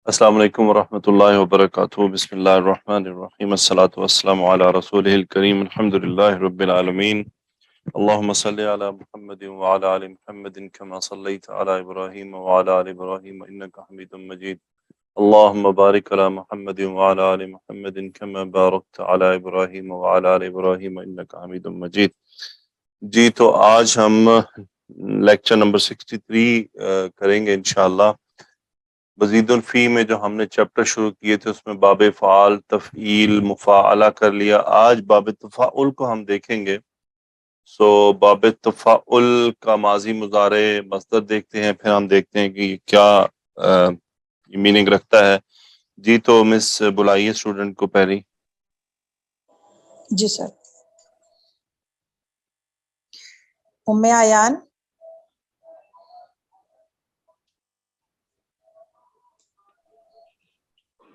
السلام علیکم ورحمۃ اللہ وبرکاتہ بسم اللہ الرحمن الرحیم الصلاۃ والسلام علی رسول الکریم الحمد للہ رب العالمین اللہم صلی علی محمد وعلی آل محمد کما صلیت علی ابراہیم وعلی آل ابراہیم انک حمید مجید اللہم بارک علی محمد وعلی آل محمد کما بارکت علی ابراہیم وعلی آل ابراہیم انک حمید مجید۔ جی تو آج ہم لیکچر نمبر 63 کریں گے انشاءاللہ۔ مزید الفی میں جو ہم نے چیپٹر شروع کیے تھے اس میں باب فعال، تفعیل، مفاعلہ کر لیا۔ آج باب تفاعل کو ہم دیکھیں گے۔ باب تفاعل کا ماضی مضارع مصدر دیکھتے ہیں، پھر ہم دیکھتے ہیں کہ یہ کیا میننگ رکھتا ہے۔ جی تو مس بلائیے اسٹوڈنٹ کو پہلی۔ جی سر۔ ام ایان۔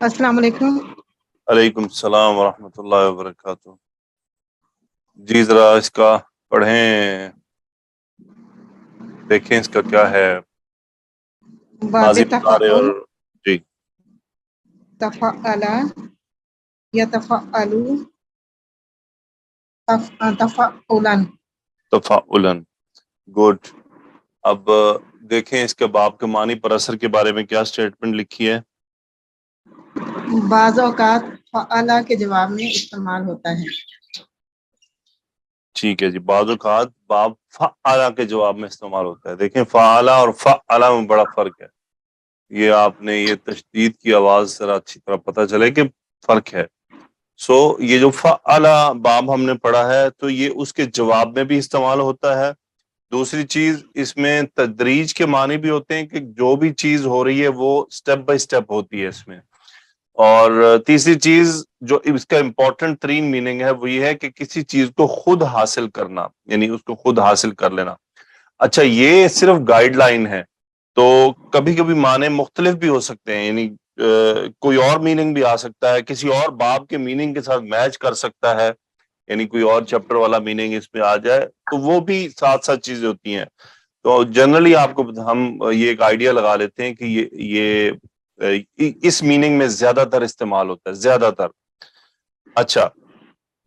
السلام علیکم۔ علیکم السلام ورحمۃ اللہ وبرکاتہ۔ جی ذرا اس کا پڑھیں، دیکھیں اس کا کیا ہے باب ماضی مضارع اور تفعل، جی تفعل، یتفعل، تفعلا۔ تفاعلاً۔ گڈ۔ اب دیکھیں اس کے باب کے معنی پر اثر کے بارے میں کیا سٹیٹمنٹ لکھی ہے۔ بعض اوقات فعلا کے جواب میں استعمال ہوتا ہے۔ ٹھیک ہے جی، بعض اوقات باب فعلا کے جواب میں استعمال ہوتا ہے۔ دیکھیں فعلا اور فعلا میں بڑا فرق ہے، یہ آپ نے یہ تشدید کی آواز ذرا اچھی طرح پتہ چلے کہ فرق ہے۔ یہ جو فعلا باب ہم نے پڑھا ہے تو یہ اس کے جواب میں بھی استعمال ہوتا ہے۔ دوسری چیز اس میں تدریج کے معنی بھی ہوتے ہیں کہ جو بھی چیز ہو رہی ہے وہ سٹیپ بائی سٹیپ ہوتی ہے اس میں۔ اور تیسری چیز جو اس کا امپورٹنٹ ترین میننگ ہے وہ یہ ہے کہ کسی چیز کو خود حاصل کرنا، یعنی اس کو خود حاصل کر لینا۔ اچھا، یہ صرف گائیڈ لائن ہے، تو کبھی کبھی معنی مختلف بھی ہو سکتے ہیں، یعنی کوئی اور میننگ بھی آ سکتا ہے، کسی اور باب کے میننگ کے ساتھ میچ کر سکتا ہے، یعنی کوئی اور چیپٹر والا میننگ اس میں آ جائے، تو وہ بھی ساتھ ساتھ چیزیں ہوتی ہیں۔ تو جنرلی آپ کو ہم یہ ایک آئیڈیا لگا لیتے ہیں کہ یہ اس میننگ میں زیادہ تر استعمال ہوتا ہے، زیادہ تر۔ اچھا،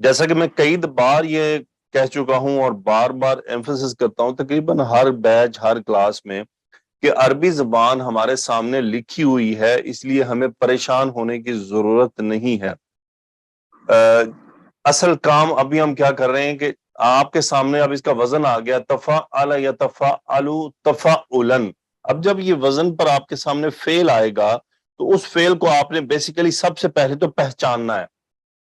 جیسا کہ میں کئی بار یہ کہہ چکا ہوں اور بار بار ایمفسس کرتا ہوں تقریباً ہر بیچ ہر کلاس میں کہ عربی زبان ہمارے سامنے لکھی ہوئی ہے، اس لیے ہمیں پریشان ہونے کی ضرورت نہیں ہے۔ اصل کام ابھی ہم کیا کر رہے ہیں کہ آپ کے سامنے اب اس کا وزن آ گیا، تفعل یتفعل تفعلا۔ اب جب یہ وزن پر آپ کے سامنے فعل آئے گا تو اس فعل کو آپ نے بیسیکلی سب سے پہلے تو پہچاننا ہے،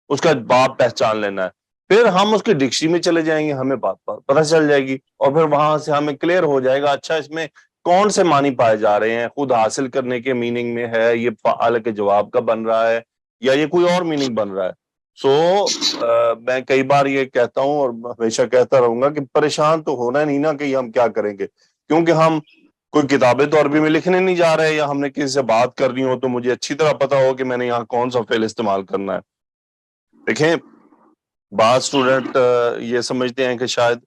اس کا باب پہچان لینا ہے، پھر ہم اس کی ڈکشنری میں چلے جائیں گے، ہمیں بات پتہ چل جائے گی، اور پھر وہاں سے ہمیں کلیئر ہو جائے گا اچھا اس میں کون سے معنی پائے جا رہے ہیں، خود حاصل کرنے کے میننگ میں ہے، یہ فعل کے جواب کا بن رہا ہے، یا یہ کوئی اور میننگ بن رہا ہے۔ میں کئی بار یہ کہتا ہوں اور ہمیشہ کہتا رہوں گا کہ پریشان تو ہونا نہیں نا کہ ہم کیا کریں گے، کیونکہ ہم کوئی کتابیں تو عربی میں لکھنے نہیں جا رہے، یا ہم نے کسی سے بات کرنی ہو تو مجھے اچھی طرح پتا ہو کہ میں نے یہاں کون سا فعل استعمال کرنا ہے۔ دیکھیں، بعض اسٹوڈنٹ یہ سمجھتے ہیں کہ شاید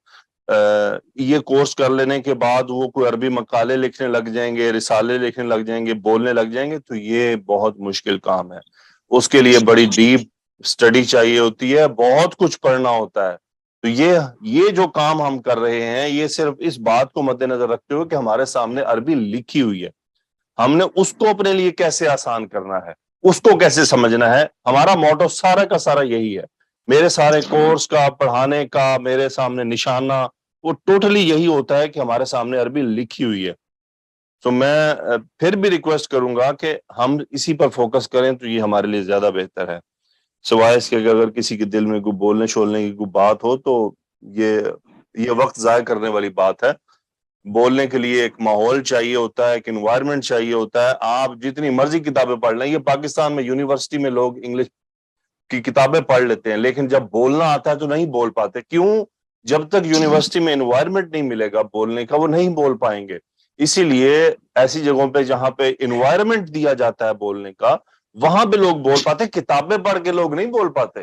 یہ کورس کر لینے کے بعد وہ کوئی عربی مقالے لکھنے لگ جائیں گے، رسالے لکھنے لگ جائیں گے، بولنے لگ جائیں گے، تو یہ بہت مشکل کام ہے، اس کے لیے بڑی ڈیپ اسٹڈی چاہیے ہوتی ہے، بہت کچھ پڑھنا ہوتا ہے۔ تو یہ جو کام ہم کر رہے ہیں یہ صرف اس بات کو مد نظر رکھتے ہوئے کہ ہمارے سامنے عربی لکھی ہوئی ہے، ہم نے اس کو اپنے لیے کیسے آسان کرنا ہے، اس کو کیسے سمجھنا ہے، ہمارا موٹو سارا کا سارا یہی ہے۔ میرے سارے کورس کا، پڑھانے کا، میرے سامنے نشانہ وہ ٹوٹلی یہی ہوتا ہے کہ ہمارے سامنے عربی لکھی ہوئی ہے۔ تو میں پھر بھی ریکویسٹ کروں گا کہ ہم اسی پر فوکس کریں تو یہ ہمارے لیے زیادہ بہتر ہے، سوائے اس کے کہ اگر کسی کے دل میں کوئی بولنے شولنے کی کوئی بات ہو تو یہ وقت ضائع کرنے والی بات ہے۔ بولنے کے لیے ایک ماحول چاہیے ہوتا ہے، ایک انوائرمنٹ چاہیے ہوتا ہے۔ آپ جتنی مرضی کتابیں پڑھ لیں، یہ پاکستان میں یونیورسٹی میں لوگ انگلش کی کتابیں پڑھ لیتے ہیں لیکن جب بولنا آتا ہے تو نہیں بول پاتے۔ کیوں؟ جب تک یونیورسٹی میں انوائرمنٹ نہیں ملے گا بولنے کا، وہ نہیں بول پائیں گے۔ اسی لیے ایسی جگہوں پہ جہاں پہ انوائرمنٹ دیا جاتا ہے بولنے کا، وہاں پہ لوگ بول پاتے۔ کتابیں پڑھ کے لوگ نہیں بول پاتے۔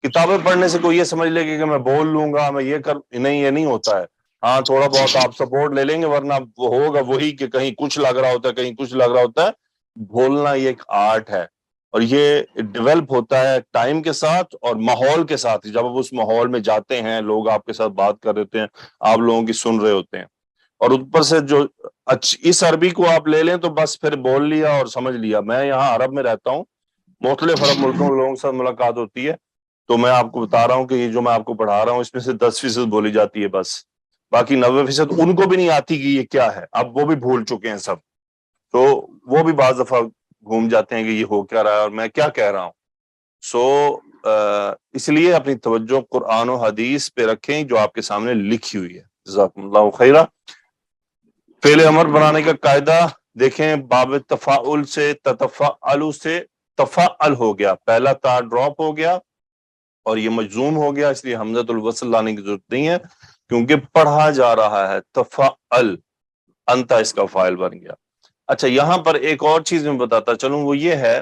کتابیں پڑھنے سے کوئی یہ سمجھ لے کہ میں بول لوں گا، میں یہ نہیں، یہ نہیں ہوتا ہے۔ ہاں، تھوڑا بہت آپ سپورٹ لے لیں گے، ورنہ وہ ہوگا وہی کہ کہیں کچھ لگ رہا ہوتا ہے، کہیں کچھ لگ رہا ہوتا ہے۔ بولنا یہ ایک آرٹ ہے، اور یہ ڈیولپ ہوتا ہے ٹائم کے ساتھ اور ماحول کے ساتھ. جب آپ اس ماحول میں جاتے ہیں، لوگ آپ کے ساتھ بات کر رہے ہوتے ہیں، آپ لوگوں کی سن رہے ہوتے ہیں، اور اوپر سے جو اس عربی کو آپ لے لیں تو بس پھر بول لیا اور سمجھ لیا. میں یہاں عرب میں رہتا ہوں، مختلف عرب ملکوں کے لوگوں کے ساتھ ملاقات ہوتی ہے، تو میں آپ کو بتا رہا ہوں کہ یہ جو میں آپ کو پڑھا رہا ہوں اس میں سے 10% بولی جاتی ہے بس، باقی 90% ان کو بھی نہیں آتی کہ یہ کیا ہے. اب وہ بھی بھول چکے ہیں سب، تو وہ بھی بعض دفعہ گھوم جاتے ہیں کہ یہ ہو کیا رہا ہے اور میں کیا کہہ رہا ہوں. اس لیے اپنی توجہ قرآن و حدیث پہ رکھیں جو آپ کے سامنے لکھی ہوئی ہے. جزاکم اللہ خیرہ. فعل امر بنانے کا قاعدہ دیکھیں، باب تفاعل سے تتفعل سے تفعل ہو گیا، پہلا تا ڈراپ ہو گیا اور یہ مجزوم ہو گیا، اس لیے حمزۃ الوصل لانے کی ضرورت نہیں ہے کیونکہ پڑھا جا رہا ہے. تفعل، انت اس کا فاعل بن گیا. اچھا، یہاں پر ایک اور چیز میں بتاتا چلوں، وہ یہ ہے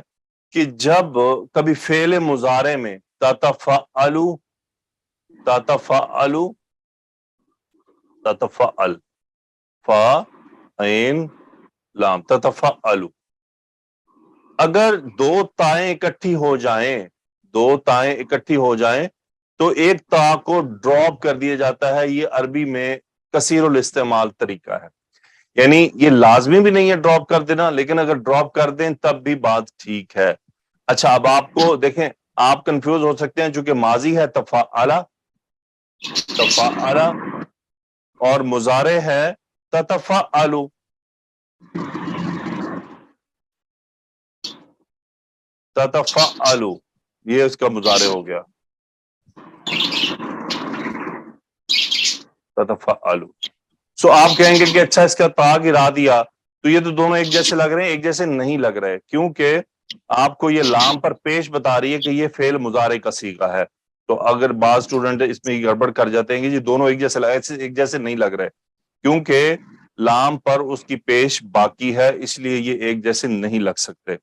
کہ جب کبھی فعل مضارع میں تتفعل تتفعل تتفعل فا عین لام تتفعل، اگر دو تائیں اکٹھی ہو جائیں تو ایک تا کو ڈراپ کر دیا جاتا ہے. یہ عربی میں کثیر الاستعمال طریقہ ہے، یعنی یہ لازمی بھی نہیں ہے ڈراپ کر دینا، لیکن اگر ڈراپ کر دیں تب بھی بات ٹھیک ہے. اچھا، اب آپ کو دیکھیں، آپ کنفیوز ہو سکتے ہیں چونکہ ماضی ہے تفعل اور مضارع ہے تتفعل. تتفعل یہ اس کا مضارع ہو گیا، تتفعل. آپ کہیں گے کہ اچھا اس کا تا گرا دیا تو یہ تو دونوں ایک جیسے لگ رہے ہیں. ایک جیسے نہیں لگ رہے، کیونکہ آپ کو یہ لام پر پیش بتا رہی ہے کہ یہ فعل مضارع کا صیغہ ہے. تو اگر بعض اسٹوڈنٹ اس میں گڑبڑ کر جاتے ہیں کہ یہ دونوں ایک جیسے نہیں لگ رہے، کیونکہ لام پر اس کی پیش باقی ہے، اس لیے یہ ایک جیسے نہیں لگ سکتے.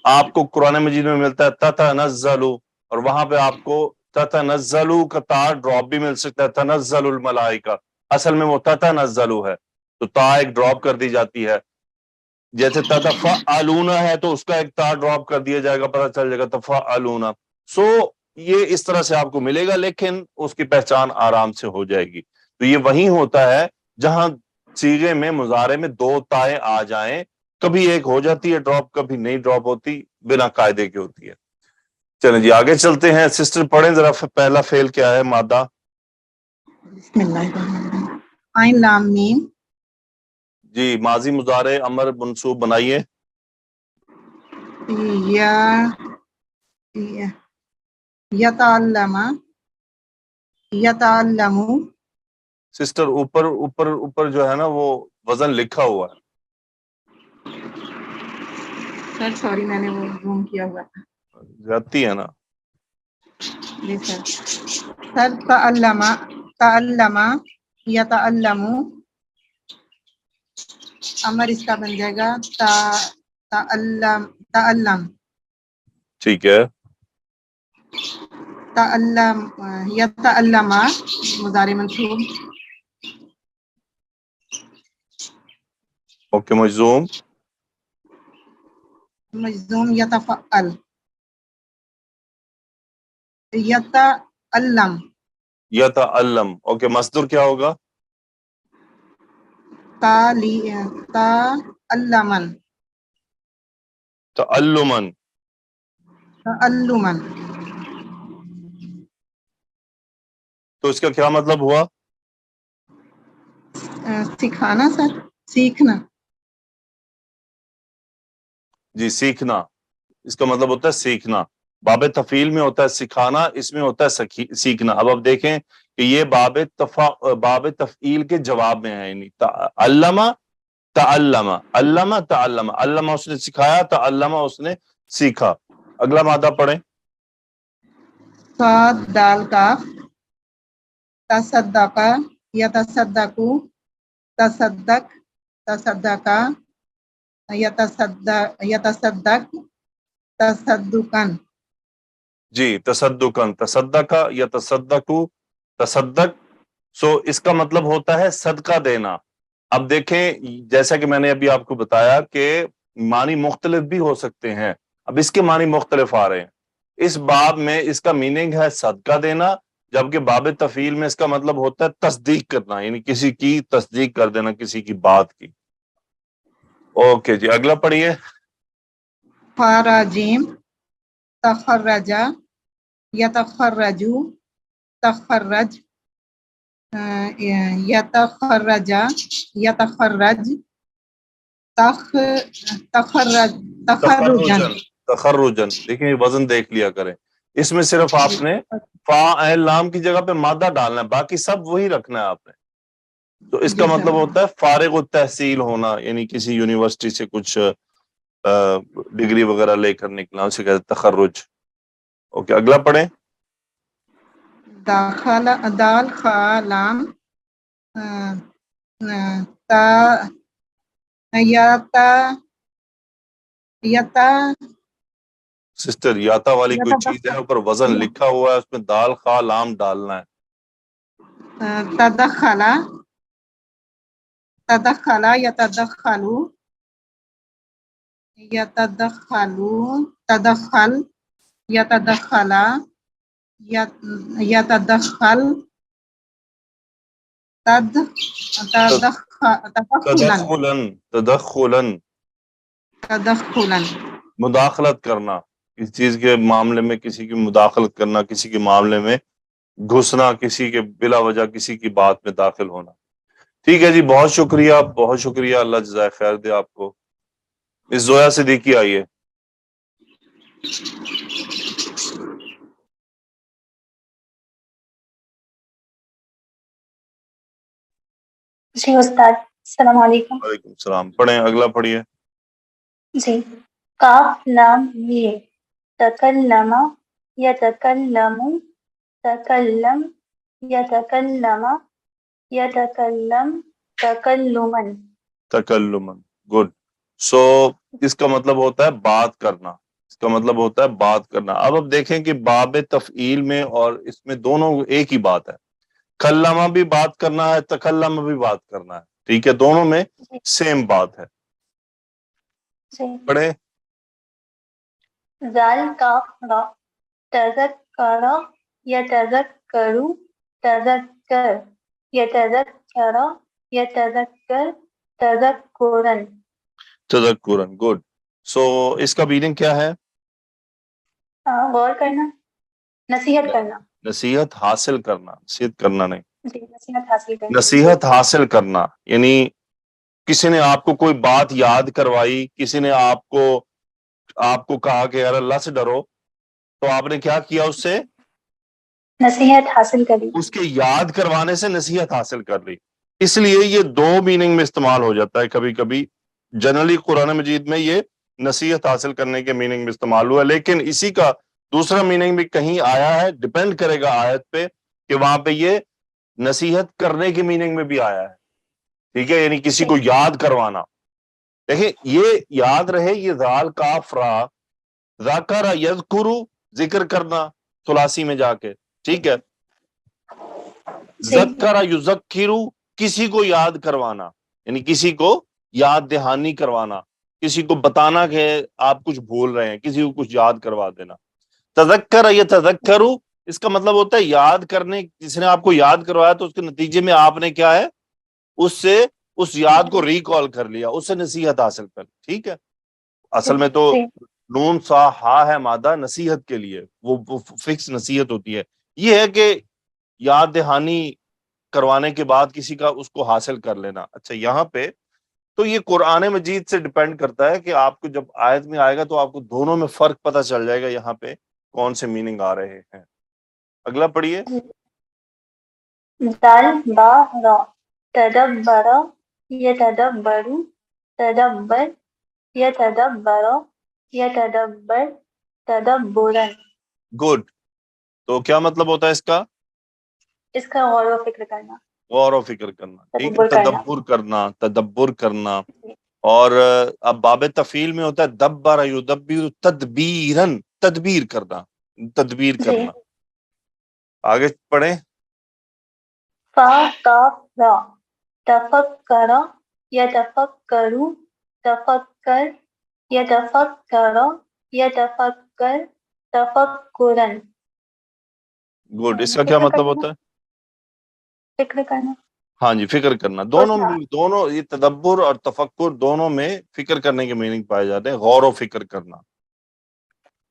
آپ کو قرآن مجید میں ملتا ہے تتنزل، اور وہاں پہ آپ کو تتنزل کا تا ڈراپ بھی مل سکتا ہے، تنزل الملائکہ، اصل میں وہ تتنزل ہے تو تا ایک ڈراپ کر دی جاتی ہے. جیسے تتفعلون ہے تو اس کا ایک تا ڈراپ کر دیا جائے گا، پتہ چل جائے گا تفعلون. یہ اس طرح سے آپ کو ملے گا، لیکن اس کی پہچان آرام سے ہو جائے گی. تو یہ وہی ہوتا ہے جہاں صیغے میں مضارع میں دو تائیں آ جائیں، کبھی ایک ہو جاتی ہے ڈراپ، کبھی نہیں ڈراپ ہوتی، بنا قاعدے کی ہوتی ہے. چلیں جی آگے چلتے ہیں. سسٹر پڑھیں ذرا پہلا فعل کیا ہے، مادہ. بسم اللہ الرحمن الرحیم. عین لام میم. جی ماضی مضارع امر منصوب بنائیے. یتعلم، یتعلم. سسٹر اوپر جو ہے نا وہ وزن لکھا ہوا ہے. سر سوری، میں نے وہ زوم کیا ہوا تھا. جاتی ہے نا. جی سر. سر تعلم، تعلم، یتعلم. امر اس کا بن جائے گا تعلم، تعلم. ٹھیک ہے. تعلم، یتعلم مضارع منصوب. اوکے، مجزوم. مجزوم یتفعل، یتعلم. یتعلم. اوکے، مصدر کیا ہوگا؟ تعلمن، تعلما. تعلمن. تو اس کا کیا مطلب ہوا؟ سکھانا سر، سیکھنا. جی سیکھنا، اس کا مطلب ہوتا ہے سیکھنا. باب تفعیل میں ہوتا ہے سکھانا، اس میں ہوتا ہے سیکھنا. اب آپ دیکھیں کہ یہ باب تفعیل کے جواب میں ہے، یعنی علم تعلم، علم تعلم، علم اس نے سکھایا، تعلم اس نے سیکھا. اگلا مادہ پڑھیں. صاد دال کاف. تصدق، یتصدق، تصدق، تصدق، یتصدق، تصدقن. جی تصدقن، تصدق یتصدق، تصدق. اس کا مطلب ہوتا ہے صدقہ دینا. اب دیکھیں جیسا کہ میں نے ابھی آپ کو بتایا کہ معنی مختلف بھی ہو سکتے ہیں. اب اس کے معنی مختلف آ رہے ہیں. اس باب میں اس کا میننگ ہے صدقہ دینا، جبکہ باب تفعیل میں اس کا مطلب ہوتا ہے تصدیق کرنا، یعنی کسی کی تصدیق کر دینا، کسی کی بات کی. اوکے جی، اگلا پڑھیے. فراجیم تخرجا یتخرجو تخرج یتخرجا یتخرج تخرج تخرجن. تخرجن دیکھیں، وزن دیکھ لیا کریں. اس میں صرف آپ نے فا عین لام کی جگہ پہ مادہ ڈالنا ہے، باقی سب وہی رکھنا ہے آپ نے. تو اس کا جی مطلب سر. ہوتا ہے فارغ التحصیل ہونا، یعنی کسی یونیورسٹی سے کچھ ڈگری وغیرہ لے کر نکلا، اسے کہتے ہیں تخرج. اوکے، اگلا پڑھیں. داخل دال خالام تا یتا یتا سسٹر، یاتا والی کوئی چیز ہے، اوپر وزن لکھا ہوا ہے، اس میں دال خا لام ڈالنا ہے. تدخلا تدخلا یتدخلو یتدخلو تدخل یتدخلا یتدخل تدخلا تدخلا تدخلا. مداخلت کرنا، کسی چیز کے معاملے میں کسی کی مداخلت کرنا، کسی کے معاملے میں گھسنا، کسی کے بلا وجہ کسی کی بات میں داخل ہونا. ٹھیک ہے جی، بہت شکریہ، بہت شکریہ، اللہ جزائے خیر دے آپ کو. اس زویا صدیقی آئیے. جی استاد، السلام علیکم. وعلیکم السلام. پڑھیں، اگلا پڑھیے. جی. کاف لام یہ تکلم یتکلم تکلم یتکلم یتکلم تکلما. تکلمن. گڈ. سو اس کا مطلب ہوتا ہے بات کرنا، اس کا مطلب ہوتا ہے بات کرنا. اب دیکھیں کہ باب تفعیل میں اور اس میں دونوں ایک ہی بات ہے. کلمہ بھی بات کرنا ہے، تکلم بھی بات کرنا ہے. ٹھیک ہے، دونوں میں سیم بات ہے. جی. پڑھیں. ذال کاف را تذکر یتذکر تذکر یتذکر یتذکر تذکرا. تذکرن. گڈ. سو اس کا میننگ کیا ہے؟ غور کرنا، نصیحت کرنا. نصیحت حاصل کرنا، نصیحت کرنا نہیں، جی، نصیحت حاصل کرنا. نصیحت حاصل کرنا. یعنی کسی نے آپ کو کوئی بات یاد کروائی، کسی نے آپ کو کہا کہ یار اللہ سے ڈرو، تو آپ نے کیا کیا؟ اس سے نصیحت حاصل کری. اس کے یاد کروانے سے نصیحت حاصل کر لی. اس لیے یہ دو میننگ میں استعمال ہو جاتا ہے. کبھی کبھی جنرلی قرآن مجید میں یہ نصیحت حاصل کرنے کے میننگ میں استعمال ہوا، لیکن اسی کا دوسرا میننگ بھی کہیں آیا ہے، ڈیپینڈ کرے گا آیت پہ کہ وہاں پہ یہ نصیحت کرنے کے میننگ میں بھی آیا ہے. ٹھیک ہے، یعنی کسی کو یاد کروانا. دیکھیں، یہ یاد رہے، یہ ذال کاف را ذکر یذکر، ذکر کرنا ثلاثی میں جا کے. ٹھیک ہے، ذکر یذکر، کسی کو یاد کروانا، یعنی کسی کو یاد دہانی کروانا، کسی کو بتانا کہ آپ کچھ بھول رہے ہیں، کسی کو کچھ یاد کروا دینا. تذکر یتذکر، اس کا مطلب ہوتا ہے یاد کرنے. جس نے آپ کو یاد کروایا تو اس کے نتیجے میں آپ نے کیا ہے، اس سے اس یاد کو ریکال کر لیا، اس سے نصیحت حاصل کر لی. ٹھیک ہے، اصل میں تو نون سا ہا ہے مادہ نصیحت کے لیے، وہ فکس نصیحت ہوتی ہے. یہ ہے کہ یاد دہانی کروانے کے بعد کسی کا اس کو حاصل کر لینا. اچھا، یہاں پہ تو یہ قرآن مجید سے ڈیپینڈ کرتا ہے کہ آپ کو جب آیت میں آئے گا تو آپ کو دونوں میں فرق پتہ چل جائے گا یہاں پہ کون سے میننگ آ رہے ہیں. اگلا پڑھیے. دال با را تدبر یتدبر تدبر یتدبر یتدبر تدبرا. گڈ. تو کیا مطلب ہوتا ہے اس کا؟ اس کا غور و فکر کرنا، غور و فکر کرنا. ٹھیک ہے، تدبر کرنا، تدبر کرنا. جی. اور اب باب تفعیل میں ہوتا ہے دبر یدبر تدبیرن، تدبیر کرنا، تدبیر جی. کرنا. آگے پڑھیں. فا کاف را تفکر یتفکر تفکر يتفكر يتفكر تفكرا. گڈ. اس کا کیا فکر مطلب کرنا، ہوتا ہے؟ فکر کرنا. ہاں جی، فکر کرنا. دونوں یہ تدبر اور تفکر دونوں میں فکر کرنے کے میننگ پائے جاتے ہیں، غور و فکر کرنا.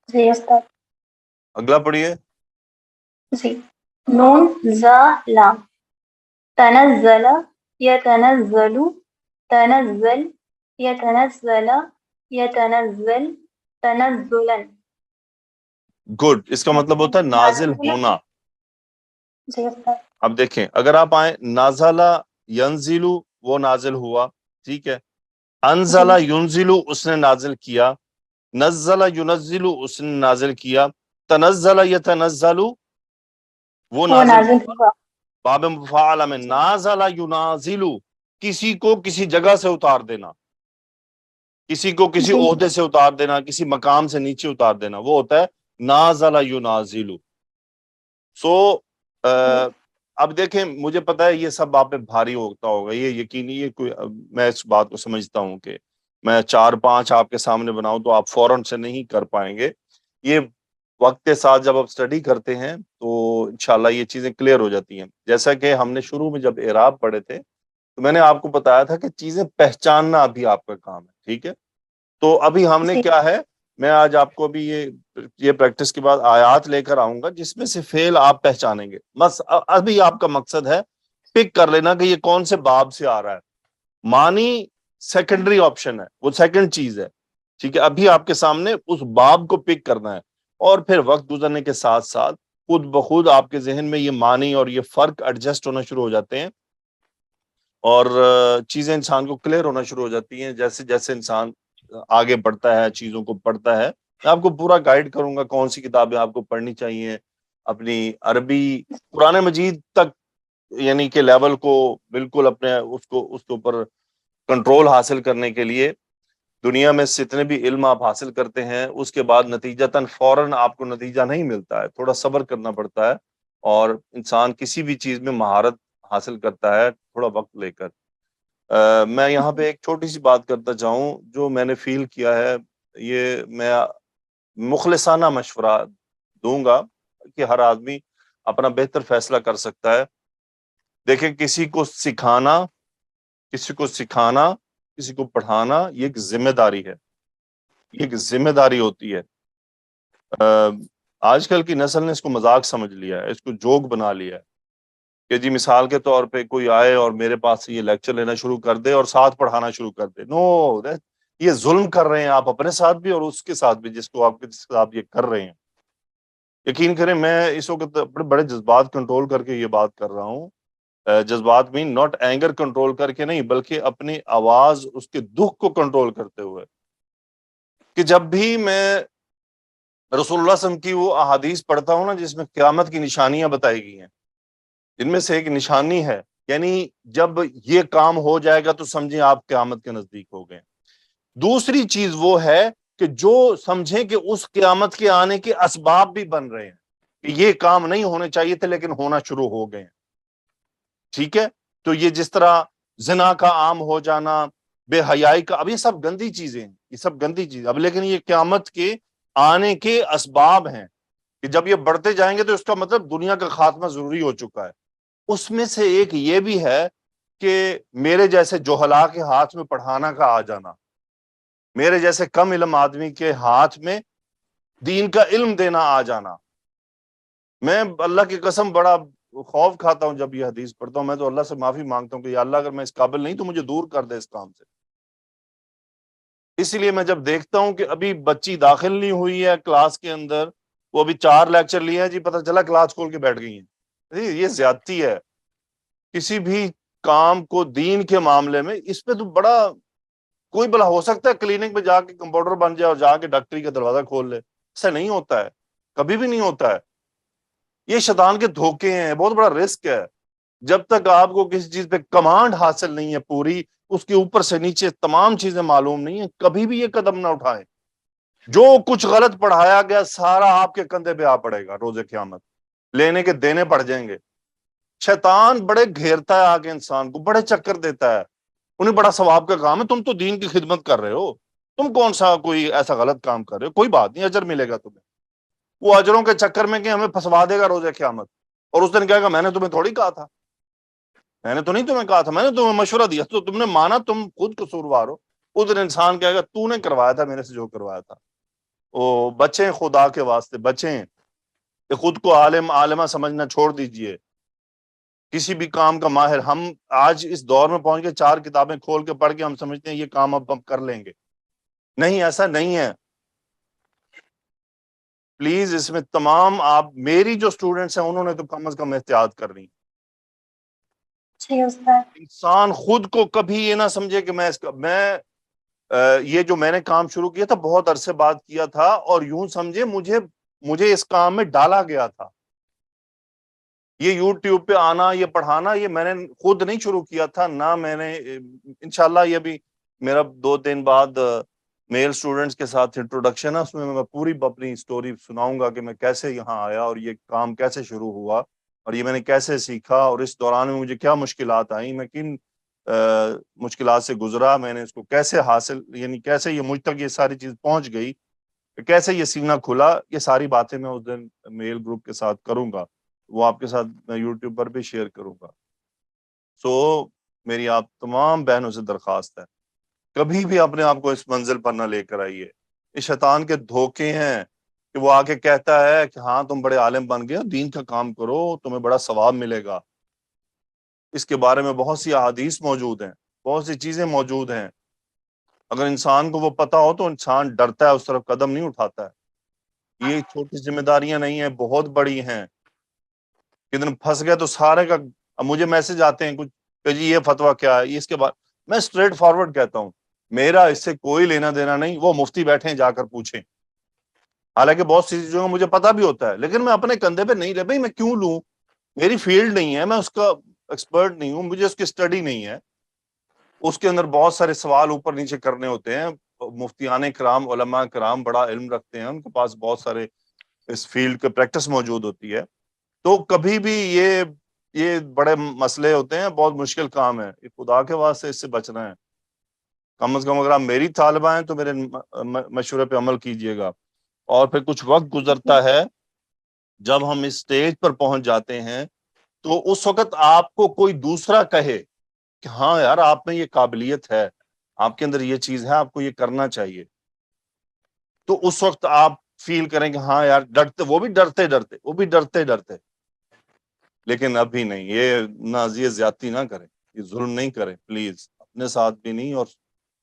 جی استاد. اگلا پڑھیے. جی. نون زا لام. تنزل يتنزل تنزل يتنزل يتنزل تنزلا. گڈ. اس کا مطلب ہوتا ہے نازل ہونا. جی استاد. اب دیکھیں، اگر آپ آئیں نازلہ ینزلو، وہ نازل ہوا، ٹھیک ہے. انزلہ ینزلو، اس نے نازل کیا. نزلہ ینزلو، اس نے نازل کیا. تنزل یتنزلو، وہ نازل ہوا. ہوا. باب مفاعلہ میں نازل ینازلو، کسی کو کسی جگہ سے اتار دینا، کسی کو کسی جی. عہدے سے اتار دینا، کسی مقام سے نیچے اتار دینا، وہ ہوتا ہے نازل ینازلو. سو اب دیکھیں، مجھے پتا ہے یہ سب آپ پہ بھاری ہوتا ہوگا، یہ یقینی، یہ کوئی، میں اس بات کو سمجھتا ہوں کہ میں 4-5 آپ کے سامنے بناؤں تو آپ فوراً سے نہیں کر پائیں گے. یہ وقت کے ساتھ جب آپ اسٹڈی کرتے ہیں تو انشاءاللہ یہ چیزیں کلیئر ہو جاتی ہیں. جیسا کہ ہم نے شروع میں جب اعراب پڑھے تھے تو میں نے آپ کو بتایا تھا کہ چیزیں پہچاننا ابھی آپ کا کام ہے، ٹھیک ہے. تو ابھی ہم نے کیا ہے، میں آج آپ کو ابھی یہ پریکٹس کے بعد آیات لے کر آؤں گا جس میں سے فعل آپ پہچانیں گے. بس ابھی آپ کا مقصد ہے پک کر لینا کہ یہ کون سے باب سے آ رہا ہے. معنی سیکنڈری آپشن ہے، وہ سیکنڈ چیز ہے، ٹھیک ہے. ابھی آپ کے سامنے اس باب کو پک کرنا ہے، اور پھر وقت گزرنے کے ساتھ ساتھ خود بخود آپ کے ذہن میں یہ معنی اور یہ فرق ایڈجسٹ ہونا شروع ہو جاتے ہیں، اور چیزیں انسان کو کلیئر ہونا شروع ہو جاتی ہیں جیسے جیسے انسان آگے بڑھتا ہے، چیزوں کو پڑھتا ہے. میں آپ کو پورا گائیڈ کروں گا کون سی کتابیں آپ کو پڑھنی چاہیے اپنی عربی قرآن مجید تک، یعنی کہ لیول کو بالکل اپنے اس کے اوپر کنٹرول حاصل کرنے کے لیے. دنیا میں جتنے بھی علم آپ حاصل کرتے ہیں اس کے بعد نتیجتاً فوراً آپ کو نتیجہ نہیں ملتا ہے، تھوڑا صبر کرنا پڑتا ہے، اور انسان کسی بھی چیز میں مہارت حاصل کرتا ہے تھوڑا وقت لے کر. میں یہاں پہ ایک چھوٹی سی بات کرتا چاہوں جو میں نے فیل کیا ہے، یہ میں مخلصانہ مشورہ دوں گا کہ ہر آدمی اپنا بہتر فیصلہ کر سکتا ہے. دیکھیں، کسی کو سکھانا، کسی کو پڑھانا، یہ ایک ذمہ داری ہے، یہ ایک ذمہ داری ہوتی ہے. آج کل کی نسل نے اس کو مذاق سمجھ لیا ہے، اس کو جوک بنا لیا ہے کہ جی مثال کے طور پہ کوئی آئے اور میرے پاس یہ لیکچر لینا شروع کر دے اور ساتھ پڑھانا شروع کر دے. نو، یہ ظلم کر رہے ہیں آپ اپنے ساتھ بھی اور اس کے ساتھ بھی جس کو آپ یہ کر رہے ہیں. یقین کریں، میں اس وقت اپنے بڑے جذبات کنٹرول کر کے یہ بات کر رہا ہوں. جذبات مین ناٹ اینگر کنٹرول کر کے نہیں، بلکہ اپنی آواز، اس کے دکھ کو کنٹرول کرتے ہوئے. کہ جب بھی میں رسول اللہ صلی اللہ علیہ وسلم کی وہ احادیث پڑھتا ہوں نا جس میں قیامت کی نشانیاں بتائی گئی ہیں، جن میں سے ایک نشانی ہے، یعنی جب یہ کام ہو جائے گا تو سمجھیں آپ قیامت کے نزدیک ہو گئے. دوسری چیز وہ ہے کہ جو سمجھیں کہ اس قیامت کے آنے کے اسباب بھی بن رہے ہیں، کہ یہ کام نہیں ہونے چاہیے تھے لیکن ہونا شروع ہو گئے ہیں، ٹھیک ہے. تو یہ جس طرح زنا کا عام ہو جانا، بے حیائی کا، اب یہ سب گندی چیزیں ہیں، یہ سب گندی چیزیں اب، لیکن یہ قیامت کے آنے کے اسباب ہیں کہ جب یہ بڑھتے جائیں گے تو اس کا مطلب دنیا کا خاتمہ ضروری ہو چکا ہے. اس میں سے ایک یہ بھی ہے کہ میرے جیسے جوہلا کے ہاتھ میں پڑھانا کا آ جانا، میرے جیسے کم علم آدمی کے ہاتھ میں دین کا علم دینا آ جانا. میں اللہ کی قسم بڑا خوف کھاتا ہوں جب یہ حدیث پڑھتا ہوں. میں تو اللہ سے معافی مانگتا ہوں کہ یا اللہ اگر میں اس قابل نہیں تو مجھے دور کر دے اس کام سے. اس لیے میں جب دیکھتا ہوں کہ ابھی بچی داخل نہیں ہوئی ہے کلاس کے اندر، وہ ابھی 4 لیکچر لیے ہیں جی، پتہ چلا کلاس کھول کے بیٹھ گئی ہیں، یہ زیادتی ہے. کسی بھی کام کو دین کے معاملے میں اس پہ تو بڑا، کوئی بلا ہو سکتا ہے کلینک میں جا کے کمپاؤنڈر بن جائے اور جا کے ڈاکٹری کا دروازہ کھول لے، ایسا نہیں ہوتا ہے، کبھی بھی نہیں ہوتا ہے. یہ شیطان کے دھوکے ہیں، بہت بڑا رسک ہے. جب تک آپ کو کسی چیز پہ کمانڈ حاصل نہیں ہے پوری، اس کے اوپر سے نیچے تمام چیزیں معلوم نہیں ہیں، کبھی بھی یہ قدم نہ اٹھائیں. جو کچھ غلط پڑھایا گیا سارا آپ کے کندھے پہ آ پڑے گا روز قیامت، لینے کے دینے پڑ جائیں گے. شیطان بڑے گھیرتا ہے آگے انسان کو، بڑے چکر دیتا ہے، انہیں بڑا ثواب کا کام ہے، تم تو دین کی خدمت کر رہے ہو، تم کون سا کوئی ایسا غلط کام کر رہے ہو؟ کوئی بات نہیں، اجر ملے گا تمہیں. وہ اجروں کے چکر میں کہ ہمیں پھنسوا دے گا روز قیامت، اور اس دن کہے گا میں نے تمہیں تھوڑی کہا تھا، میں نے تو نہیں تمہیں کہا تھا، میں نے تمہیں مشورہ دیا تو تم نے مانا، تم خود قصوروار ہو. اس دن انسان کہے گا تو نے کروایا تھا میرے سے جو کروایا تھا. او بچیں خدا کے واسطے، بچیں کہ خود کو عالم عالمہ سمجھنا چھوڑ دیجئے. کسی بھی کام کا ماہر، ہم آج اس دور میں پہنچ کے 4 کتابیں کھول کے پڑھ کے ہم سمجھتے ہیں یہ کام اب ہم کر لیں گے. نہیں، ایسا نہیں ہے. پلیز اس میں تمام آپ میری جو اسٹوڈنٹس ہیں انہوں نے تو کم از کم احتیاط کرنی. جی استاد. انسان خود کو کبھی یہ نہ سمجھے کہ میں یہ جو میں نے کام شروع کیا تھا بہت عرصے بعد کیا تھا، اور یوں سمجھے مجھے اس کام میں ڈالا گیا تھا. یہ یوٹیوب پہ آنا، یہ پڑھانا، یہ میں نے خود نہیں شروع کیا تھا، نہ میں نے انشاءاللہ یہ بھی میرا 2 دن بعد میل اسٹوڈنٹس کے ساتھ انٹروڈکشن ہے، اس میں پوری اپنی سٹوری سناؤں گا کہ میں کیسے یہاں آیا اور یہ کام کیسے شروع ہوا اور یہ میں نے کیسے سیکھا، اور اس دوران میں مجھے کیا مشکلات آئیں، میں کن مشکلات سے گزرا، میں نے اس کو کیسے حاصل، یعنی کیسے یہ مجھ تک یہ ساری چیز پہنچ گئی، کیسے یہ سینہ کھلا. یہ ساری باتیں میں اس دن میل گروپ کے ساتھ کروں گا، وہ آپ کے ساتھ میں یوٹیوب پر بھی شیئر کروں گا. میری آپ تمام بہنوں سے درخواست ہے کبھی بھی اپنے آپ کو اس منزل پر نہ لے کر آئیے. یہ شیطان کے دھوکے ہیں کہ وہ آ کے کہتا ہے کہ ہاں تم بڑے عالم بن گئے، دین کا کام کرو، تمہیں بڑا ثواب ملے گا. اس کے بارے میں بہت سی احادیث موجود ہیں، بہت سی چیزیں موجود ہیں. اگر انسان کو وہ پتا ہو تو انسان ڈرتا ہے، اس طرف قدم نہیں اٹھاتا ہے. یہ چھوٹی ذمہ داریاں نہیں ہیں، بہت بڑی ہیں. کتنے پھنس گئے تو سارے کا. اب مجھے میسج آتے ہیں کچھ کہ جی یہ فتویٰ کیا ہے، اس کے بعد میں اسٹریٹ فارورڈ کہتا ہوں میرا اس سے کوئی لینا دینا نہیں، وہ مفتی بیٹھے ہیں جا کر پوچھیں. حالانکہ بہت سی چیزوں کا مجھے پتا بھی ہوتا ہے، لیکن میں اپنے کندھے پہ نہیں لے، بھائی میں کیوں لوں، میری فیلڈ نہیں ہے، میں اس کا ایکسپرٹ نہیں ہوں، مجھے اس کی اسٹڈی نہیں ہے. اس کے اندر بہت سارے سوال اوپر نیچے کرنے ہوتے ہیں. مفتیان کرام، علماء کرام بڑا علم رکھتے ہیں، ان کے پاس بہت سارے اس فیلڈ کے پریکٹس موجود ہوتی ہے. تو کبھی بھی یہ بڑے مسئلے ہوتے ہیں، بہت مشکل کام ہے، خدا کے واسطے اس سے بچنا ہے. کم از کم اگر آپ میری طالبہ ہیں تو میرے مشورے پہ عمل کیجئے گا. اور پھر کچھ وقت گزرتا ہے، جب ہم اس سٹیج پر پہنچ جاتے ہیں تو اس وقت آپ کو کوئی دوسرا کہے کہ ہاں یار آپ میں یہ قابلیت ہے، آپ کے اندر یہ چیز ہے، آپ کو یہ کرنا چاہیے، تو اس وقت آپ فیل کریں کہ ہاں یار ڈرتے، وہ بھی ڈرتے. لیکن ابھی نہیں، یہ زیادتی نہ کریں، یہ ظلم نہیں کریں پلیز، اپنے ساتھ بھی نہیں، اور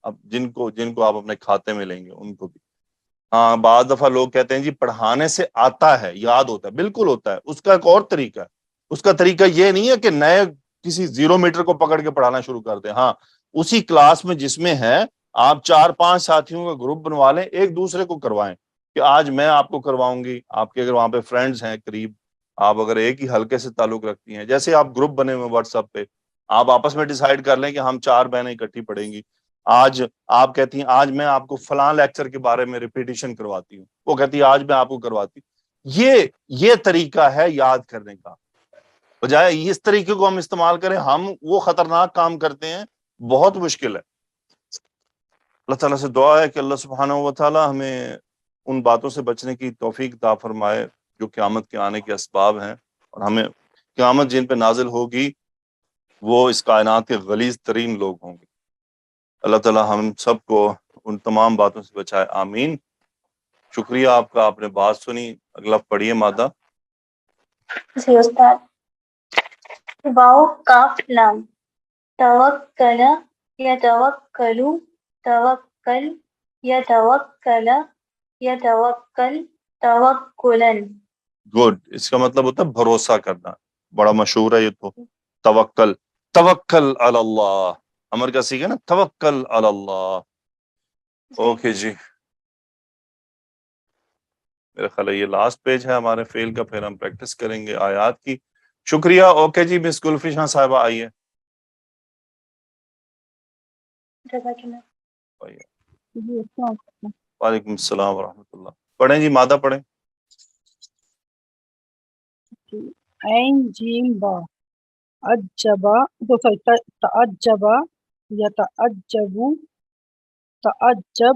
اب جن کو آپ اپنے کھاتے میں لیں گے ان کو بھی. ہاں بعض دفعہ لوگ کہتے ہیں جی پڑھانے سے آتا ہے، یاد ہوتا ہے، بالکل ہوتا ہے، اس کا ایک اور طریقہ ہے. اس کا طریقہ یہ نہیں ہے کہ نئے کسی 0 میٹر کو پکڑ کے پڑھانا شروع کر دیں. ہاں اسی کلاس میں جس میں ہے آپ 4-5 ساتھیوں کا گروپ بنوا لیں، ایک دوسرے کو کروائیں کہ آج میں آپ کو کرواؤں گی. آپ کے اگر وہاں پہ فرینڈز ہیں قریب، آپ اگر ایک ہی حلقے سے تعلق رکھتی ہیں، جیسے آپ گروپ بنے ہوئے واٹس ایپ پہ، آپ آپس میں ڈیسائیڈ کر لیں کہ ہم 4 بہنیں اکٹھی پڑھیں گی. آج آپ کہتی ہیں آج میں آپ کو فلاں لیکچر کے بارے میں ریپیٹیشن کرواتی ہوں، وہ کہتی ہے آج میں آپ کو کرواتی ہوں. یہ طریقہ ہے یاد کرنے کا. بجائے اس طریقے کو ہم استعمال کریں، ہم وہ خطرناک کام کرتے ہیں، بہت مشکل ہے. اللہ تعالیٰ سے دعا ہے کہ اللہ سبحانہ و تعالیٰ ہمیں ان باتوں سے بچنے کی توفیق عطا فرمائے جو قیامت کے آنے کے اسباب ہیں، اور ہمیں قیامت جن پہ نازل ہوگی وہ اس کائنات کے غلیظ ترین لوگ ہوں گے. اللہ تعالیٰ ہم سب کو ان تمام باتوں سے بچائے، آمین. شکریہ آپ کا، آپ نے بات سنی. اگلا پڑھیے مادہ. جی استاد. واو کاف لام. توکل یتوکلو، توکل یتوکل، یتوکل توکلن. گڈ. اس کا مطلب ہوتا ہے بھروسہ کرنا، بڑا مشہور ہے یہ تو. توکل علی اللہ، امر کا سیکھا نا، توکل علی اللہ. اوکے جی، میرا خیال ہے یہ لاسٹ پیج ہے ہمارے فیل کا، پھر ہم پریکٹس کریں گے آیات کی. شکریہ. اوکے جی، مس گلفشاں صاحبہ آئیے. وعلیکم السلام ورحمۃ اللہ. پڑھیں جی، مادہ پڑھیں. عین جیم با. عجبا، تعجبا، یتعجبو، تعجب،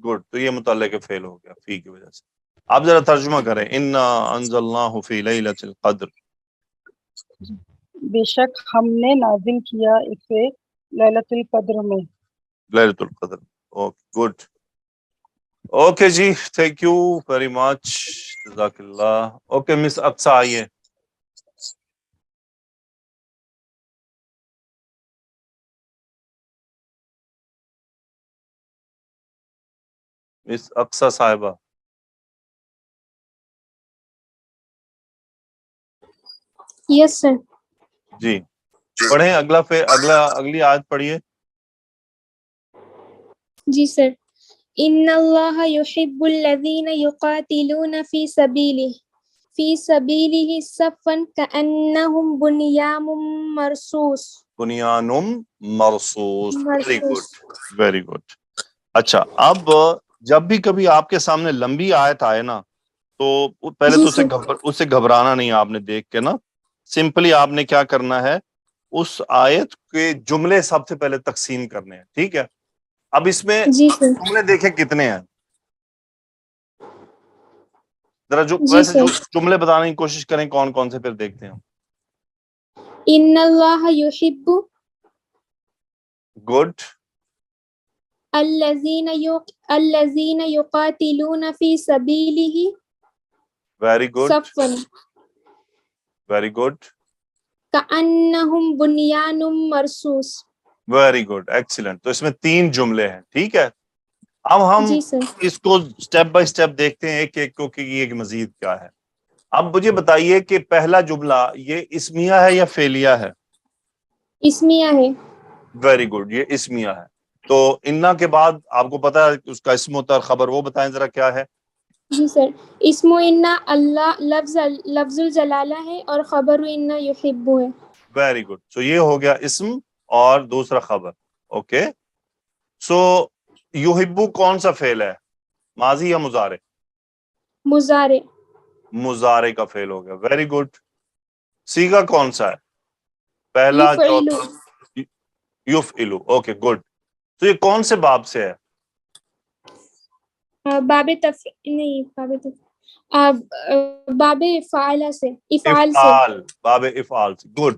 گڈ. تو یہ متعلق فعل ہو گیا فی کی وجہ سے. آپ ذرا ترجمہ کریں. انا انزلناہ فی لیلۃ القدر. بے شک ہم نے نازل کیا اسے لیلۃ القدر میں. لیلۃ القدر. Okay good. اوکے جی, تھینک یو ویری مچ, جزاک اللہ. اوکے مس اقصی آئیے. مس اقصی صاحبہ. یس سر. جی پڑھیں اگلی آیت پڑھیے. جی سر. ان اللہ یحب الذین یقاتلون فی سبیلہ صفا کأنہم بنیان مرصوص. بنیان مرصوص. Very good, very good. اچھا, اب جب بھی کبھی آپ کے سامنے لمبی آیت آئے نا, تو پہلے تو اسے گھبرانا نہیں. آپ نے دیکھ کے نا سمپلی آپ نے کیا کرنا ہے, اس آیت کے جملے سب سے پہلے تقسیم کرنے ہیں. ٹھیک ہے. اب اس میں جی سر. جملے دیکھیں کتنے ہیں, ذرا جی ویسے سر. جملے بتانے کی کوشش کریں کون کون سے, پھر دیکھتے ہیں. ان اللہ یحب گڈ. الذین یقاتلون فی سبیلہ ویری گڈ, صفا ویری گڈ, کأنہم بنیان مرصوص. Very good, excellent. تو اس میں 3 جملے ہیں. ٹھیک ہے. اب ہم جی سر. اس کو سٹیپ بائی سٹیپ دیکھتے ہیں ایک ایک کو کہ یہ مزید کیا ہے. اب مجھے بتائیے کہ پہلا جملہ یہ اسمیہ ہے یا فعلیہ ہے؟ اسمیہ ہے. ویری گڈ, یہ اسمیہ ہے. تو انا کے بعد آپ کو پتا ہے اس کا اسم ہوتا ہے خبر, وہ بتائیں ذرا کیا ہے. جی سر. اسم انا اللہ لفظ الجلالہ ہے اور خبر انا یحب ہے. Very good. سو یہ ہو گیا اسم اور دوسرا خبر. اوکے. سو یحبو کون سا فعل ہے, ماضی یا مضارع؟ مضارع. مضارع کا فعل ہو گیا. Very good. صیغہ کون سا ہے, پہلا یفعل. چوتھا؟ یفعلو. Okay good. تو یہ کون سے باب سے ہے؟ باب باب فعال سے, افعال سے. افعال, باب افعال سے. گڈ.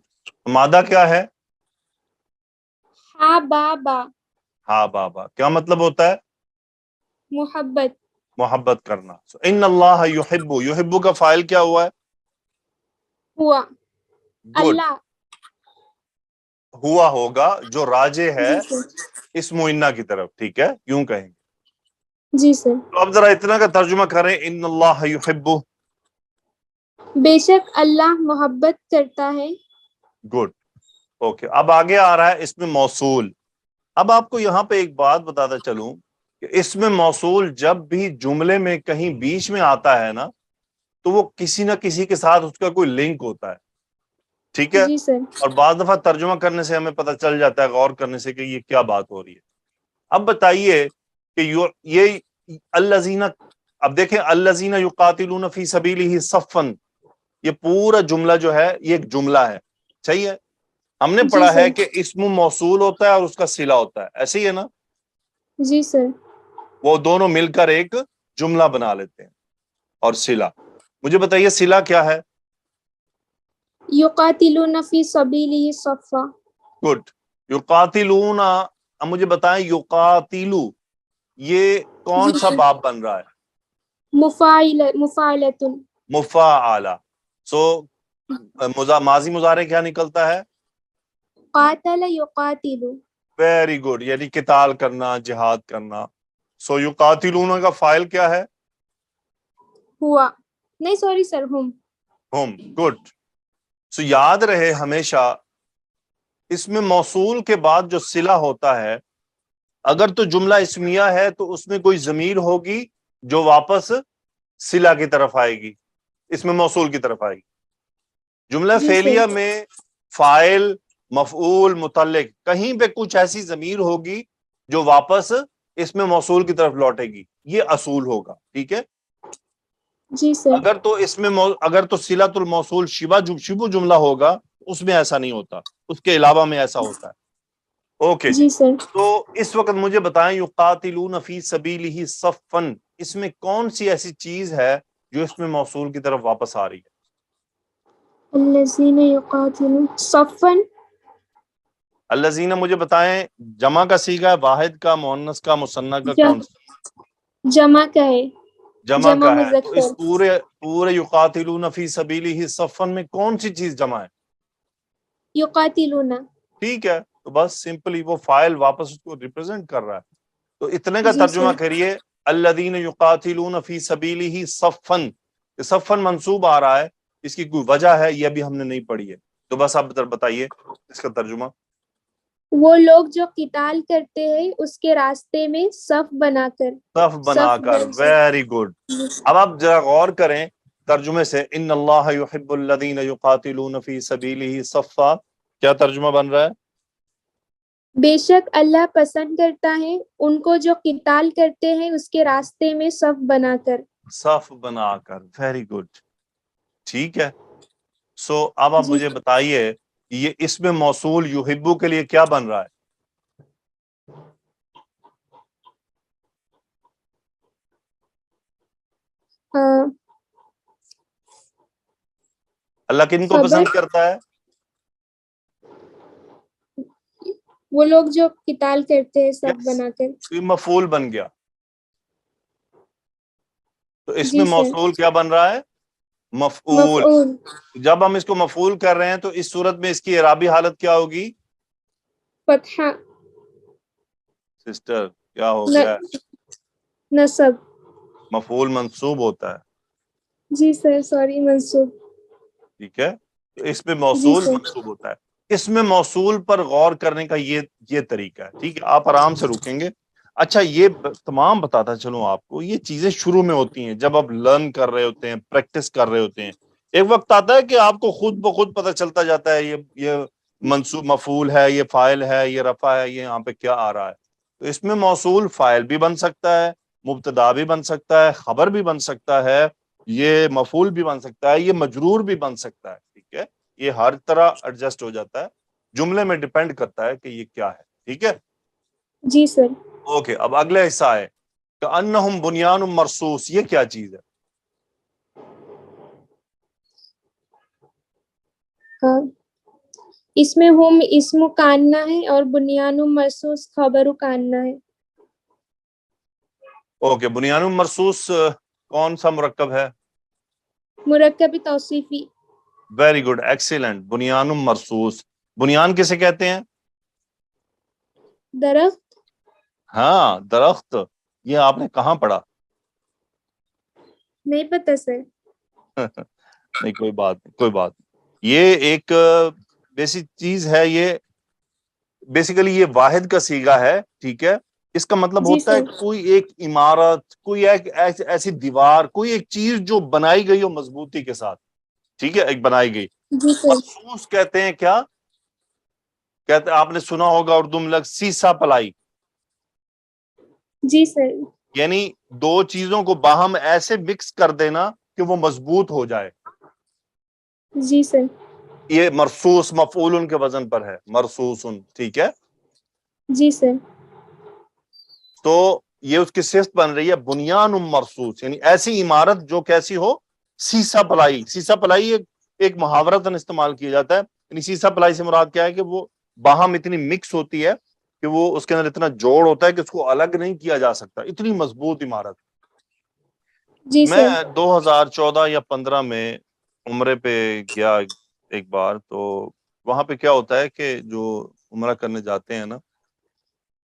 مادہ کیا ہے؟ ہا بابا. ہاں بابا. کیا مطلب ہوتا ہے؟ محبت. محبت کرنا. So, ان اللہ یحبو, یحبو کا فاعل کیا ہوا ہے؟ ہوا. گڈ. اللہ. ہوا ہوگا جو راجع ہے جی سر. اسم و انا کی طرف. ٹھیک ہے, یوں کہیں گے. جی سر. تو اب ذرا اتنا کا ترجمہ کریں, ان اللہ یحبو. بے شک اللہ محبت کرتا ہے. گڈ. اوکے. اب آگے آ رہا ہے اس میں موصول. اب آپ کو یہاں پہ ایک بات بتاتا چلوں کہ اس میں موصول جب بھی جملے میں کہیں بیچ میں آتا ہے نا, تو وہ کسی نہ کسی کے ساتھ اس کا کوئی لنک ہوتا ہے. ٹھیک ہے. جی سر. اور بعض دفعہ ترجمہ کرنے سے ہمیں پتہ چل جاتا ہے, غور کرنے سے, کہ یہ کیا بات ہو رہی ہے. اب بتائیے کہ یہ الذین, اب دیکھیں الذین یقاتلون فی سبیلہ صفا, یہ پورا جملہ جو ہے یہ ایک جملہ ہے. صحیح ہے. ہم نے جی پڑھا ہے سر. کہ اسم موصول ہوتا ہے اور اس کا صلہ ہوتا ہے, ایسے ہی ہے نا؟ جی سر. وہ دونوں مل کر ایک جملہ بنا لیتے ہیں. اور صلہ, مجھے بتائیے صلہ کیا ہے؟ یقاتلون فی سبیلہ صفا. گڈ. یقاتلون. اب مجھے بتائیں یقاتلو یہ کون جی سا سر. باب بن رہا ہے؟ مفاعلۃ. مفاعلہ. سو ماضی مضارع کیا نکلتا ہے؟ قاتل یقاتل. ویری گڈ, یعنی قتال کرنا, جہاد کرنا. سو یقاتلون کا فاعل کیا ہے؟ ہوا. نہیں سوری سر, ہم. ہم. گڈ. سو یاد رہے ہمیشہ اس میں موصول کے بعد جو صلہ ہوتا ہے, اگر تو جملہ اسمیہ ہے تو اس میں کوئی ضمیر ہوگی جو واپس صلہ کی طرف آئے گی, اس میں موصول کی طرف آئے گی. جملہ جی فعلیہ سر. میں فاعل, مفعول, متعلق, کہیں پہ کچھ ایسی ضمیر ہوگی جو واپس اس میں موصول کی طرف لوٹے گی. یہ اصول ہوگا. ٹھیک ہے. جی سر. اگر تو اس میں اگر تو صلۃ الموصول شبہ جملہ ہوگا, اس میں ایسا نہیں ہوتا, اس کے علاوہ میں ایسا ہوتا ہے. اوکے جی سر. تو اس وقت مجھے بتائیں یقاتلون فی سبیلہ صفن، اس میں کون سی ایسی چیز ہے جو اس میں موصول کی طرف واپس آ رہی ہے؟ الذین یقاتلون صفا. الذین مجھے بتائیں جمع کا صیغہ ہے، واحد کا، مؤنث کا، مثنیٰ کا، کون سا؟ جمع کا ہے. جمع جمع کا ہے. تو اس مذکر. پورے یقاتلون فی سبیلہ صفن میں کون سی چیز جمع ہے؟ یقاتلون. ٹھیک ہے، تو بس سمپلی وہ فائل واپس اس کو ریپرزینٹ کر رہا ہے. تو اتنے کا جی ترجمہ سر. کریے الذین یقاتلون فی سبیلہ صفن. صفن منصوب آ رہا ہے، اس کی کوئی وجہ ہے یہ بھی ہم نے نہیں پڑھی ہے، تو بس آپ بتائیے اس کا ترجمہ. وہ لوگ جو قتال کرتے ہیں اس کے راستے میں صف بنا کر. صف بنا کر. Very good. اب آپ ذرا غور کریں ترجمے سے، ان اللہ یحب الذین یقاتلون فی سبیلہ صفا، کیا ترجمہ بن رہا ہے؟ بے شک اللہ پسند کرتا ہے ان کو جو قتال کرتے ہیں اس کے راستے میں صف بنا کر. صف بنا کر. Very good. ٹھیک ہے. سو اب آپ جی. مجھے بتائیے یہ اس میں موصول یحبو کے لیے کیا بن رہا ہے؟ اللہ کن کو خبر. پسند کرتا ہے؟ وہ لوگ جو قتال کرتے ہیں صف Yes. بنا کر. یہ مفعول بن گیا. تو اس جی میں سر. موصول کیا بن رہا ہے؟ مفعول. مفعول. جب ہم اس کو مفعول کر رہے ہیں تو اس صورت میں اس کی اعرابی حالت کیا ہوگی؟ فتحہ. سسٹر کیا ہو گیا ہے؟ نصب. مفعول منصوب ہوتا ہے. جی سر سوری منصوب. ٹھیک ہے، تو اس میں جی موصول سر. منصوب ہوتا ہے. اس میں موصول پر غور کرنے کا یہ طریقہ ہے. ٹھیک ہے، آپ آرام سے رکیں گے. اچھا یہ تمام بتاتا چلوں آپ کو، یہ چیزیں شروع میں ہوتی ہیں جب آپ لرن کر رہے ہوتے ہیں، پریکٹس کر رہے ہوتے ہیں. ایک وقت آتا ہے کہ آپ کو خود بخود پتہ چلتا جاتا ہے یہ منصوب مفعول ہے، یہ فاعل ہے، یہ رفع ہے، یہ یہاں پہ کیا آ رہا ہے. تو اس میں موصول فاعل بھی بن سکتا ہے، مبتدا بھی بن سکتا ہے، خبر بھی بن سکتا ہے، یہ مفعول بھی بن سکتا ہے، یہ مجرور بھی بن سکتا ہے. ٹھیک ہے، یہ ہر طرح ایڈجسٹ ہو جاتا ہے، جملے میں ڈیپینڈ کرتا ہے کہ یہ کیا ہے. ٹھیک ہے. جی سر. اوکے، اب اگلا حصہ ہے کہ انہم بنیان مرصوص، یہ کیا چیز ہے؟ اس میں ہم اسم کاننا ہے اور بنیان مرصوص خبر کاننا ہے. اوکے، بنیان مرصوص کون سا مرکب ہے؟ مرکب توصیفی. Very good, excellent. بنیان مرصوص، بنیان کسے کہتے ہیں؟ درخت. ہاں درخت. یہ آپ نے کہاں پڑھا؟ نہیں پتہ سر. نہیں کوئی بات نہیں، کوئی بات نہیں. یہ ایک بیسک چیز ہے، یہ بیسیکلی یہ واحد کا صیغہ ہے. ٹھیک ہے، اس کا مطلب جی ہوتا ہے سر. کوئی ایک عمارت، کوئی ایک ایسی دیوار، کوئی ایک چیز جو بنائی گئی ہو مضبوطی کے ساتھ. ٹھیک ہے، ایک بنائی گئی. جی سر. مرصوص کہتے ہیں کیا؟ کہتے آپ نے سنا ہوگا اردو میں لفظ سیسا پلائی، جی سر. یعنی دو چیزوں کو باہم ایسے مکس کر دینا کہ وہ مضبوط ہو جائے. جی سر. یہ مرصوص مفعول کے وزن پر ہے، مرصوص. ٹھیک ہے، جی سر. تو یہ اس کی صفت بن رہی ہے بنیان مرصوص، یعنی ایسی عمارت جو کیسی ہو؟ سیسا پلائی. سیسا پلائی ایک محاورتاً استعمال کیا جاتا ہے. یعنی سیسا پلائی سے مراد کیا ہے کہ وہ باہم اتنی مکس ہوتی ہے کہ وہ اس کے اندر اتنا جوڑ ہوتا ہے کہ اس کو الگ نہیں کیا جا سکتا، اتنی مضبوط عمارت. جی میں سر. 2014 یا 15 میں عمرے پہ گیا ایک بار. تو وہاں پہ کیا ہوتا ہے کہ جو عمرہ کرنے جاتے ہیں نا،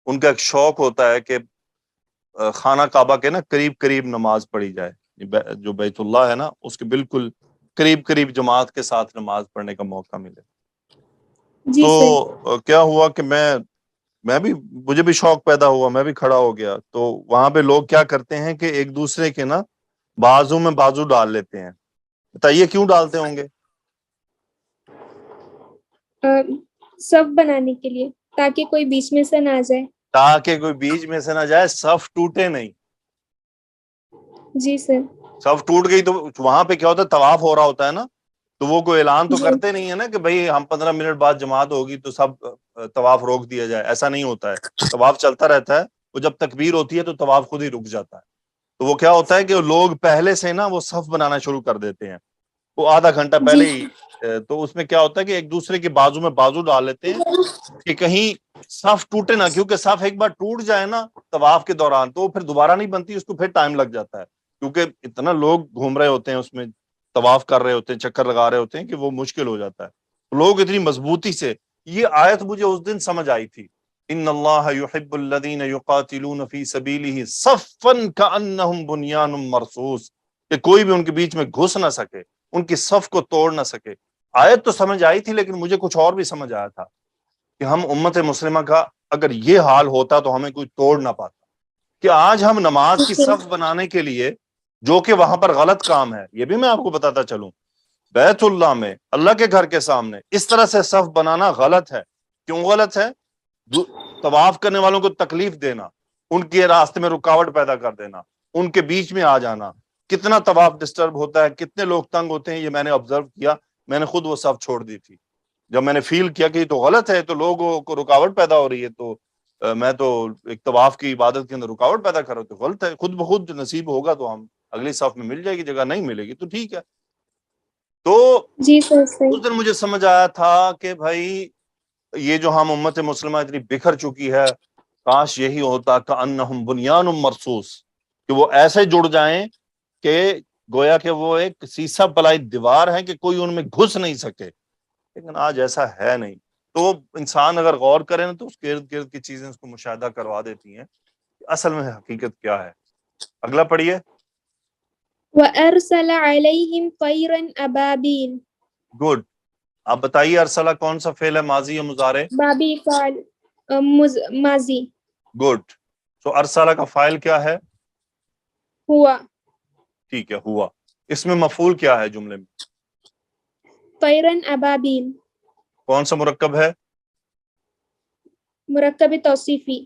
ان کا ایک شوق ہوتا ہے کہ خانہ کعبہ کے نا قریب قریب نماز پڑھی جائے. جو بیت اللہ ہے نا اس کے بالکل قریب قریب جماعت کے ساتھ نماز پڑھنے کا موقع ملے. جی سر. تو کیا ہوا کہ مجھے بھی شوق پیدا ہوا، میں بھی کھڑا ہو گیا. تو وہاں پہ لوگ کیا کرتے ہیں کہ ایک دوسرے کے نا بازو میں بازو ڈال لیتے ہیں. بتائیے کیوں ڈالتے ہوں گے؟ صف بنانے کے لیے، تاکہ کوئی بیچ میں سے نہ آ جائے. تاکہ کوئی بیچ میں سے نہ جائے، صف ٹوٹے نہیں. جی سر. صف ٹوٹ گئی تو وہاں پہ کیا ہوتا ہے، طواف ہو رہا ہوتا ہے نا، تو وہ کوئی اعلان تو کرتے نہیں ہے نا کہ بھائی ہم 15 منٹ بعد جماعت ہوگی تو سب طواف روک دیا جائے، ایسا نہیں ہوتا ہے، طواف چلتا رہتا ہے، وہ جب تکبیر ہوتی ہے تو طواف خود ہی رک جاتا ہے. تو وہ کیا ہوتا ہے کہ لوگ پہلے سے نا وہ صف بنانا شروع کر دیتے ہیں، وہ آدھا گھنٹہ جی پہلے ہی. تو اس میں کیا ہوتا ہے کہ ایک دوسرے کے بازو میں بازو ڈال لیتے ہیں کہ کہیں صف ٹوٹے نہ، کیونکہ صف ایک بار ٹوٹ جائے نا طواف کے دوران تو پھر دوبارہ نہیں بنتی، اس کو پھر ٹائم لگ جاتا ہے، کیونکہ اتنا لوگ گھوم رہے ہوتے ہیں اس میں، طواف کر رہے ہوتے ہیں، چکر لگا رہے ہوتے ہیں کہ وہ مشکل ہو جاتا ہے. لوگ اتنی مضبوطی سے، یہ آیت مجھے اس دن سمجھ آئی تھی، ان اللہ یحب الذین یقاتلون فی سبیلہ صفا کانہم بنیان مرصوص، کہ کوئی بھی ان کے بیچ میں گھس نہ سکے، ان کی صف کو توڑ نہ سکے. آیت تو سمجھ آئی تھی لیکن مجھے کچھ اور بھی سمجھ آیا تھا کہ ہم امت مسلمہ کا اگر یہ حال ہوتا تو ہمیں کوئی توڑ نہ پاتا، کہ آج ہم نماز کی صف بنانے کے لیے، جو کہ وہاں پر غلط کام ہے، یہ بھی میں آپ کو بتاتا چلوں، بیت اللہ میں اللہ کے گھر کے سامنے اس طرح سے صف بنانا غلط ہے. کیوں غلط ہے؟ طواف کرنے والوں کو تکلیف دینا، ان کے راستے میں رکاوٹ پیدا کر دینا، ان کے بیچ میں آ جانا، کتنا طواف ڈسٹرب ہوتا ہے، کتنے لوگ تنگ ہوتے ہیں، یہ میں نے آبزرو کیا. میں نے خود وہ صف چھوڑ دی تھی جب میں نے فیل کیا کہ یہ تو غلط ہے، تو لوگوں کو رکاوٹ پیدا ہو رہی ہے، تو میں تو ایک طواف کی عبادت کے اندر رکاوٹ پیدا کر رہا ہوں، تو غلط ہے. خود بخود نصیب ہوگا تو ہم اگلی صف میں مل جائے گی جگہ، نہیں ملے گی تو ٹھیک ہے. تو جی سر صحیح. اس دن مجھے سمجھ آیا تھا کہ بھائی یہ جو ہم امت مسلمہ اتنی بکھر چکی ہے، کاش یہی ہوتا کأنہم بنیان مرصوص، کہ وہ ایسے جڑ جائیں کہ گویا کہ وہ ایک سیسا پلائی دیوار ہے کہ کوئی ان میں گھس نہیں سکے. لیکن آج ایسا ہے نہیں. تو انسان اگر غور کرے نا تو اس کے ارد گرد کی چیزیں اس کو مشاہدہ کروا دیتی ہیں کہ اصل میں حقیقت کیا ہے. اگلا پڑھیے. وَأَرْسَلَ عَلَيْهِمْ طَيْرًا أَبَابِيلَ. گڈ. آپ بتائیے ارسلہ کون سا فعل ہے، ماضی یا مضارع؟ بابی فعل ماضی. گڈ. سو ارسلہ کا فاعل کیا ہے؟ ہوا. ٹھیک ہے، ہوا. اس میں مفعول کیا ہے جملے میں؟ طَيْرًا أَبَابِيل. کون سا مرکب ہے؟ مرکب توصیفی.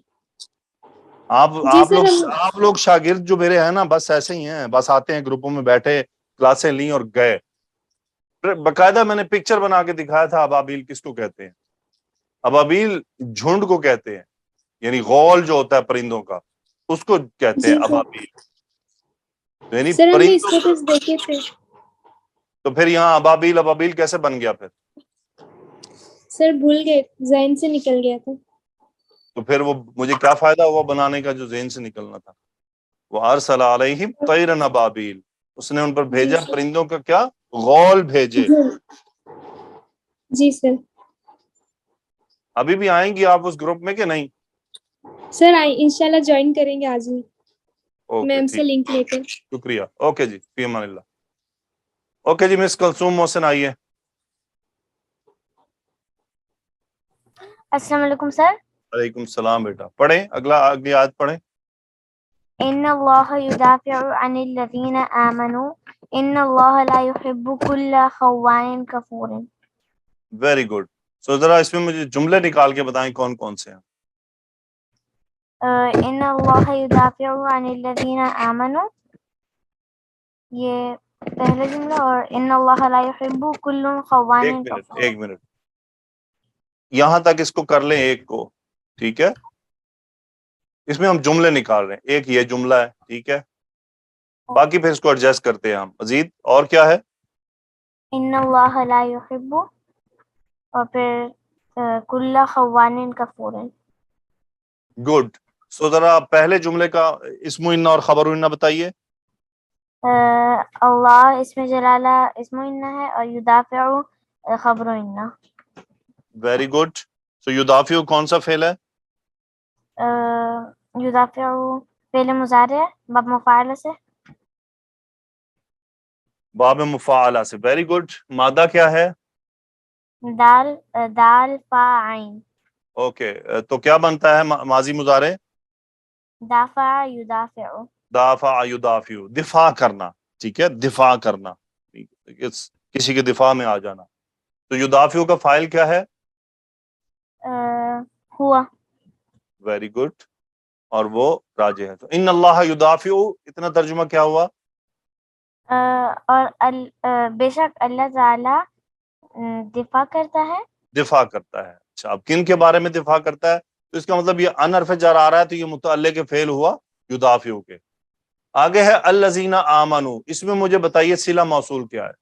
آپ جی سر آپ لوگ شاگرد جو میرے ہیں نا، بس ایسے ہی ہیں، بس آتے ہیں گروپوں میں بیٹھے، کلاسیں لیں اور گئے. باقاعدہ میں نے پکچر بنا کے دکھایا تھا ابابیل کس کو کہتے ہیں. ابابیل جھنڈ کو کہتے ہیں، یعنی غول جو ہوتا ہے پرندوں کا، اس کو کہتے ہیں جی سر. ابابیل، یعنی سر ہم نے پرندوں. اسٹیٹس دیکھے تھے. تو پھر یہاں ابابیل کیسے بن گیا پھر؟ سر بھول گئے، ذہن سے نکل گیا تھا. تو پھر وہ مجھے کیا فائدہ ہوا بنانے کا جو ذہن سے نکلنا تھا؟ وہ ارسل علیہم طیرا ابابیل، اس نے ان پر جی بھیجا سر. پرندوں کا کیا؟ غول بھیجے. جی سر. ابھی بھی آئیں گی آپ اس گروپ میں کہ نہیں؟ سر انشاءاللہ جوائن کریں گے آج ہی، اوکے میم سے ٹھیک، لنک لے کر. شکریہ. اوکے جی، فی امان اللہ. اوکے جی، مس کلثوم محسن آئیے. السلام علیکم سر. وعلیکم السلام بیٹا. پڑھیں اگلی آیت پڑھیں. ان اللہ یدافع عن الذین آمنوا ان اللہ لا يحب كل خوان کفور. Very good. سو ذرا اس میں مجھے جملے نکال کے بتائیں کون کون سے ہیں. ان اللہ یدافع عن الذین آمنوا، یہ پہلا جملہ، اور ان اللہ لا يحب كل خوان کفور. ایک منٹ یہاں تک اس کو کر لیں ایک کو، ٹھیک ہے. اس میں ہم جملے نکال رہے ہیں، ایک یہ جملہ ہے، ٹھیک ہے، باقی پھر اس کو ایڈجسٹ کرتے ہیں ہم مزید. اور کیا ہے؟ ان اللہ لا يحب، اور پھر کل خوان کفور. گڈ. سو ذرا پہلے جملے کا اسم ان اور خبر ان بتائیے. اللہ اسم جلالہ اسم ان ہے، اور یدافع خبر ان. Very good. سو یدافع کون سا فعل ہے؟ یدافع فعل مضارع ہے، باب مفاعلہ سے. باب مفاعلہ سے. Very good. مادہ کیا ہے؟ دال فا عین. اوکے. تو کیا بنتا ہے ماضی مضارع؟ دافع یدافع. دافع یدافع، دفاع کرنا، ٹھیک ہے، دفاع کرنا، کسی کے دفاع میں آ جانا. تو یدافع کا فاعل کیا ہے؟ ہوا. Very good. اور وہ راجع ہے. تو ان اللہ یدافع، اتنا ترجمہ کیا ہوا؟ اور بے شک اللہ تعالیٰ دفاع کرتا ہے. دفاع کرتا ہے. اچھا اب کن کے بارے میں دفاع کرتا ہے؟ تو اس کا مطلب یہ ان حرف جر آ رہا ہے تو یہ متعلق فعل ہوا یدافع کے. آگے ہے الذین آمنو، اس میں مجھے بتائیے صلہ موصول کیا ہے؟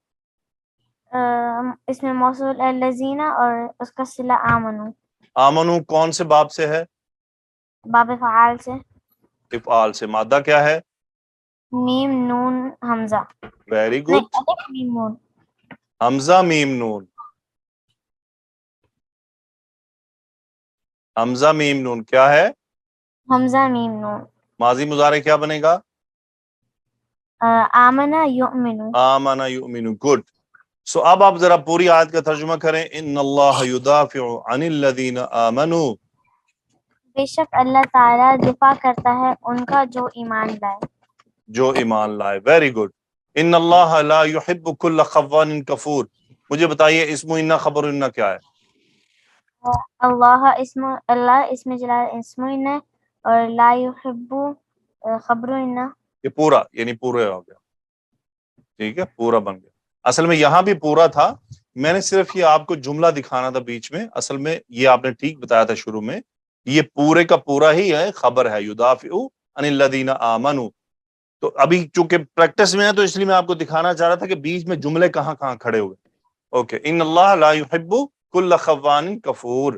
اس میں موصول الذین اور اس کا صلہ آمنو آمنو کون سے باب سے ہے؟ باب فعال سے. افعال سے. مادہ کیا ہے؟ میم نون حمزہ. ویری نہیں گڈ. الف میم نون. حمزہ میم نون. حمزہ میم نون کیا ہے؟ حمزہ میم نون. ماضی مضارع کیا بنے گا؟ آمنا یؤمنو. آمن یؤمن. گڈ. سو اب آپ ذرا پوری آیت کا ترجمہ کریں. ان اللہ یدافع عن الذین آمنوا. بے شک اللہ تعالیٰ دفاع کرتا ہے ان کا جو ایمان لائے. جو ایمان لائے. Very good. ان اللہ لا يحب كل خوان کفور. مجھے بتائیے اسم ان خبر ان کیا ہے؟ اللہ اسم جلال اسم ان ہے اور لا یحب خبر ان. یہ پورا یعنی پورے ہو گیا. ٹھیک ہے پورا بن گیا. اصل میں یہاں بھی پورا تھا، میں نے صرف یہ آپ کو جملہ دکھانا تھا بیچ میں. اصل میں یہ آپ نے ٹھیک بتایا تھا شروع میں، یہ پورے کا پورا ہی ہے خبر ہے یدافع عن الذین آمنوا. تو ابھی چونکہ پریکٹس میں ہے تو اس لیے میں آپ کو دکھانا چاہ رہا تھا کہ بیچ میں جملے کہاں کہاں کھڑے ہوئے. اوکے. ان اللہ لا يحب كل خوان کفور.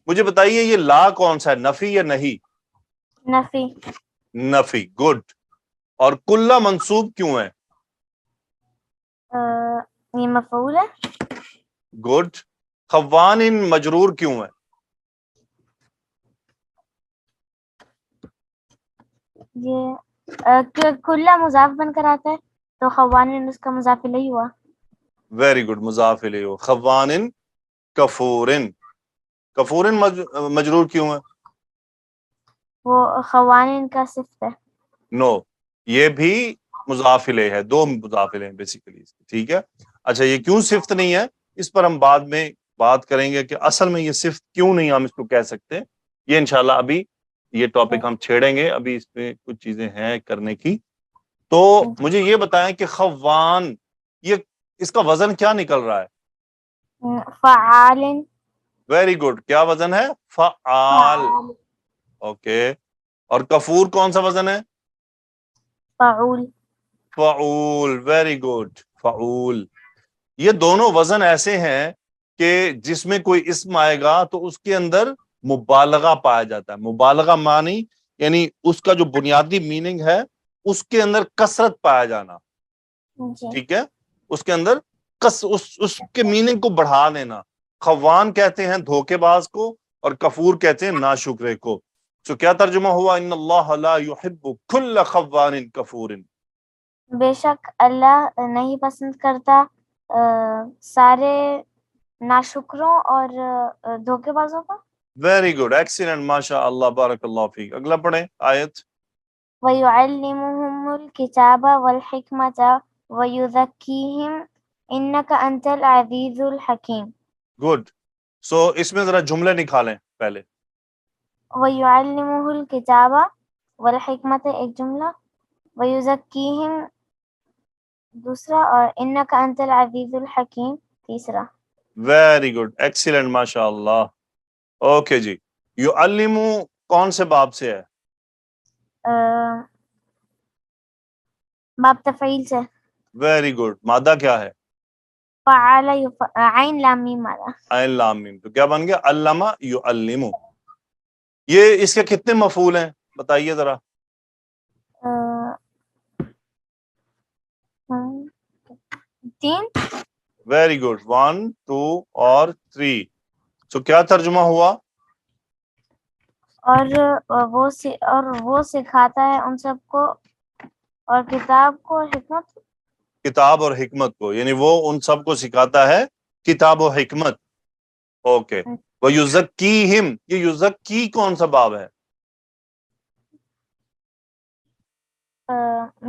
مجھے بتائیے یہ لا کون سا ہے، نفی یا نہیں؟ نفی. نفی. گڈ. اور کلّا منصوب کیوں ہے؟ یہ مفعول ہے. گڈ. خوان مجرور کیوں ہے؟ یہ کلّا مضاف بن کر آتا ہے تو خوانین اس کا مضاف الیہ ہوا. Very good. مضاف الیہ. خوان کفور. کفور مجرور کیوں ہے؟ وہ خوانین کا صفت ہے. نو یہ بھی مضاف الیہ ہے. دو مضاف الیہ بیسیکلی. ٹھیک ہے. اچھا یہ کیوں صفت نہیں ہے اس پر ہم بعد میں بات کریں گے کہ اصل میں یہ صفت کیوں نہیں ہم اس کو کہہ سکتے. یہ انشاءاللہ ابھی یہ ٹاپک ہم چھیڑیں گے. ابھی اس پہ کچھ چیزیں ہیں کرنے کی. تو مجھے یہ بتائیں کہ خوان یہ اس کا وزن کیا نکل رہا ہے؟ فعال. Very good. کیا وزن ہے؟ فعال. اوکے. اور کفور کون سا وزن ہے؟ فعول. فعول. Very good. فعول. یہ دونوں وزن ایسے ہیں کہ جس میں کوئی اسم آئے گا تو اس کے اندر مبالغہ پایا جاتا ہے. مبالغہ معنی یعنی اس کا جو بنیادی میننگ ہے اس کے اندر کثرت پایا جانا. ٹھیک ہے. اس کے اندر اس کے میننگ کو بڑھا دینا. خوان کہتے ہیں دھوکے باز کو اور کفور کہتے ہیں ناشکرے کو. تو کیا ترجمہ ہوا؟ ان اللہ لا يحب كل خوان کفور. بے شک اللہ نہیں پسند کرتا سارے ناشکروں اور دھوکے بازوں کو. Very good. ایکسیلنٹ. ماشاء اللہ. بارک اللہ فیک. اگلا پڑھیں آیت. وَيُعَلِّمُهُمُ الْكِتَابَ وَالْحِكْمَةَ وَيُزَكِّيهِمْ إِنَّكَ أَنْتَ الْعَزِيزُ الْحَكِيمُ. گڈ. سو اس میں ذرا جملے نکالیں پہلے. وَيُعَلِّمُهُ الْكِتَابَ وَالْحِكْمَةَ ایک جملہ، وَيُزَكِّيهِمْ دوسرا، اور إِنَّكَ أَنْتَ الْعَزِيزُ الْحَكِيمُ تیسرا. Very good. ایکسیلنٹ. ماشاء اللہ. اوکے جی. یعلم کون سے باب سے ہے؟ باب تفعیل سے. Very good. مادہ کیا ہے؟ فعال. عین لام میم مادا. عین لام میم. تو کیا بن گیا؟ علمہ یعلم. یہ اس کے کتنے مفعول ہیں بتائیے ذرا. تین. Very good. 1 2 اور 3. سو کیا ترجمہ ہوا؟ اور وہ سکھاتا ہے ان سب کو اور کتاب کو حکمت. کتاب اور حکمت کو، یعنی وہ ان سب کو سکھاتا ہے کتاب و حکمت. اوکے. وَيُزَكِّيهِمْ. یہ یزکی کون سا باب ہے؟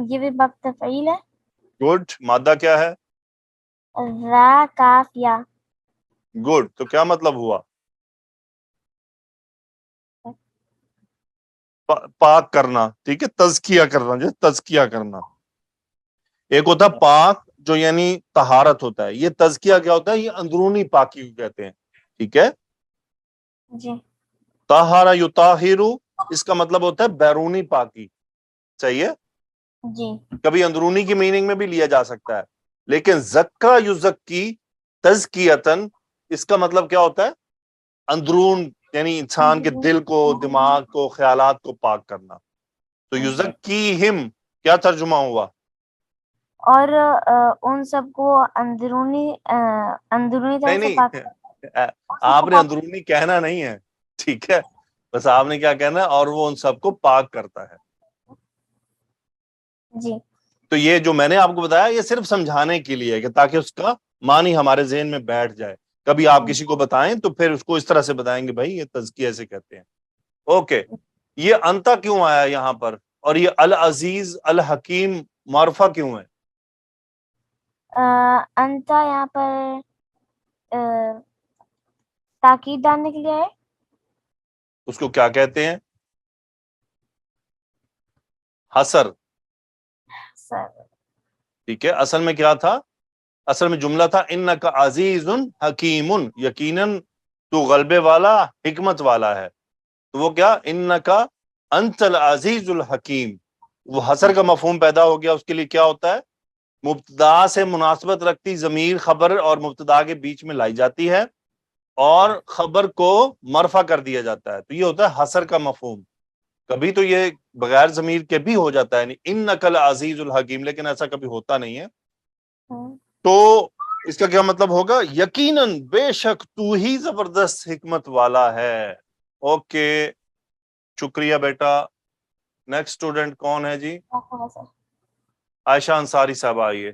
یہ بھی باب تفعیل ہے. گڈ. مادہ کیا ہے؟ را کاف یا. گڈ. تو کیا مطلب ہوا؟ پاک کرنا. ٹھیک ہے. تزکیہ کرنا. جو تزکیہ کرنا. ایک ہوتا ہے پاک جو یعنی طہارت ہوتا ہے، یہ تزکیہ کیا ہوتا ہے؟ یہ اندرونی پاکی کو کہتے ہیں، ٹھیک ہے؟ جی طہارا یطہر اس کا مطلب ہوتا ہے بیرونی پاکی، صحیح ہے؟ جی کبھی اندرونی کی میننگ میں بھی لیا جا سکتا ہے، لیکن زکا یزکی تزکیتن اس کا مطلب کیا ہوتا ہے؟ اندرون، یعنی انسان کے دل کو، دماغ کو، خیالات کو پاک کرنا۔ تو یزکیہم کیا ترجمہ ہوا؟ اور ان سب کو اندرونی طرح سے پاک آپ نے اندرونی کہنا نہیں ہے، ٹھیک ہے؟ بس آپ نے کیا کہنا ہے؟ اور وہ ان سب کو پاک کرتا ہے۔ جی تو یہ جو میں نے آپ کو بتایا یہ صرف سمجھانے کے لیے ہے کہ تاکہ اس کا معنی ہمارے ذہن میں بیٹھ جائے، کبھی آپ کسی کو بتائیں تو پھر اس کو اس طرح سے بتائیں گے بھائی یہ تزکیہ ایسے کہتے ہیں۔ اوکے، یہ انتا کیوں آیا یہاں پر، اور یہ العزیز الحکیم معرفہ کیوں ہے؟ انتا یہاں پر تاکید ڈالنے کے لیے ہے۔ اس کو کیا کہتے ہیں؟ حسر، سر ٹھیک ہے؟ اصل میں کیا تھا؟ اصل میں جملہ تھا انک عزیز حکیم، یقیناً تو غلبے والا حکمت والا ہے۔ تو وہ کیا؟ انک انت العزیز الحکیم، وہ حسر کا مفہوم پیدا ہو گیا۔ اس کے لیے کیا ہوتا ہے؟ مبتدا سے مناسبت رکھتی ضمیر خبر اور مبتدا کے بیچ میں لائی جاتی ہے اور خبر کو مرفع کر دیا جاتا ہے، تو یہ ہوتا ہے حسر کا مفہوم۔ کبھی تو یہ بغیر ضمیر کے بھی ہو جاتا ہے، یعنی انک العزیز الحکیم، لیکن ایسا کبھی ہوتا نہیں ہے۔ تو اس کا کیا مطلب ہوگا؟ یقیناً بے شک تو ہی زبردست حکمت والا ہے۔ اوکے، شکریہ بیٹا۔ نیکسٹ اسٹوڈنٹ کون ہے جی؟ عائشہ انصاری صاحب آئیے۔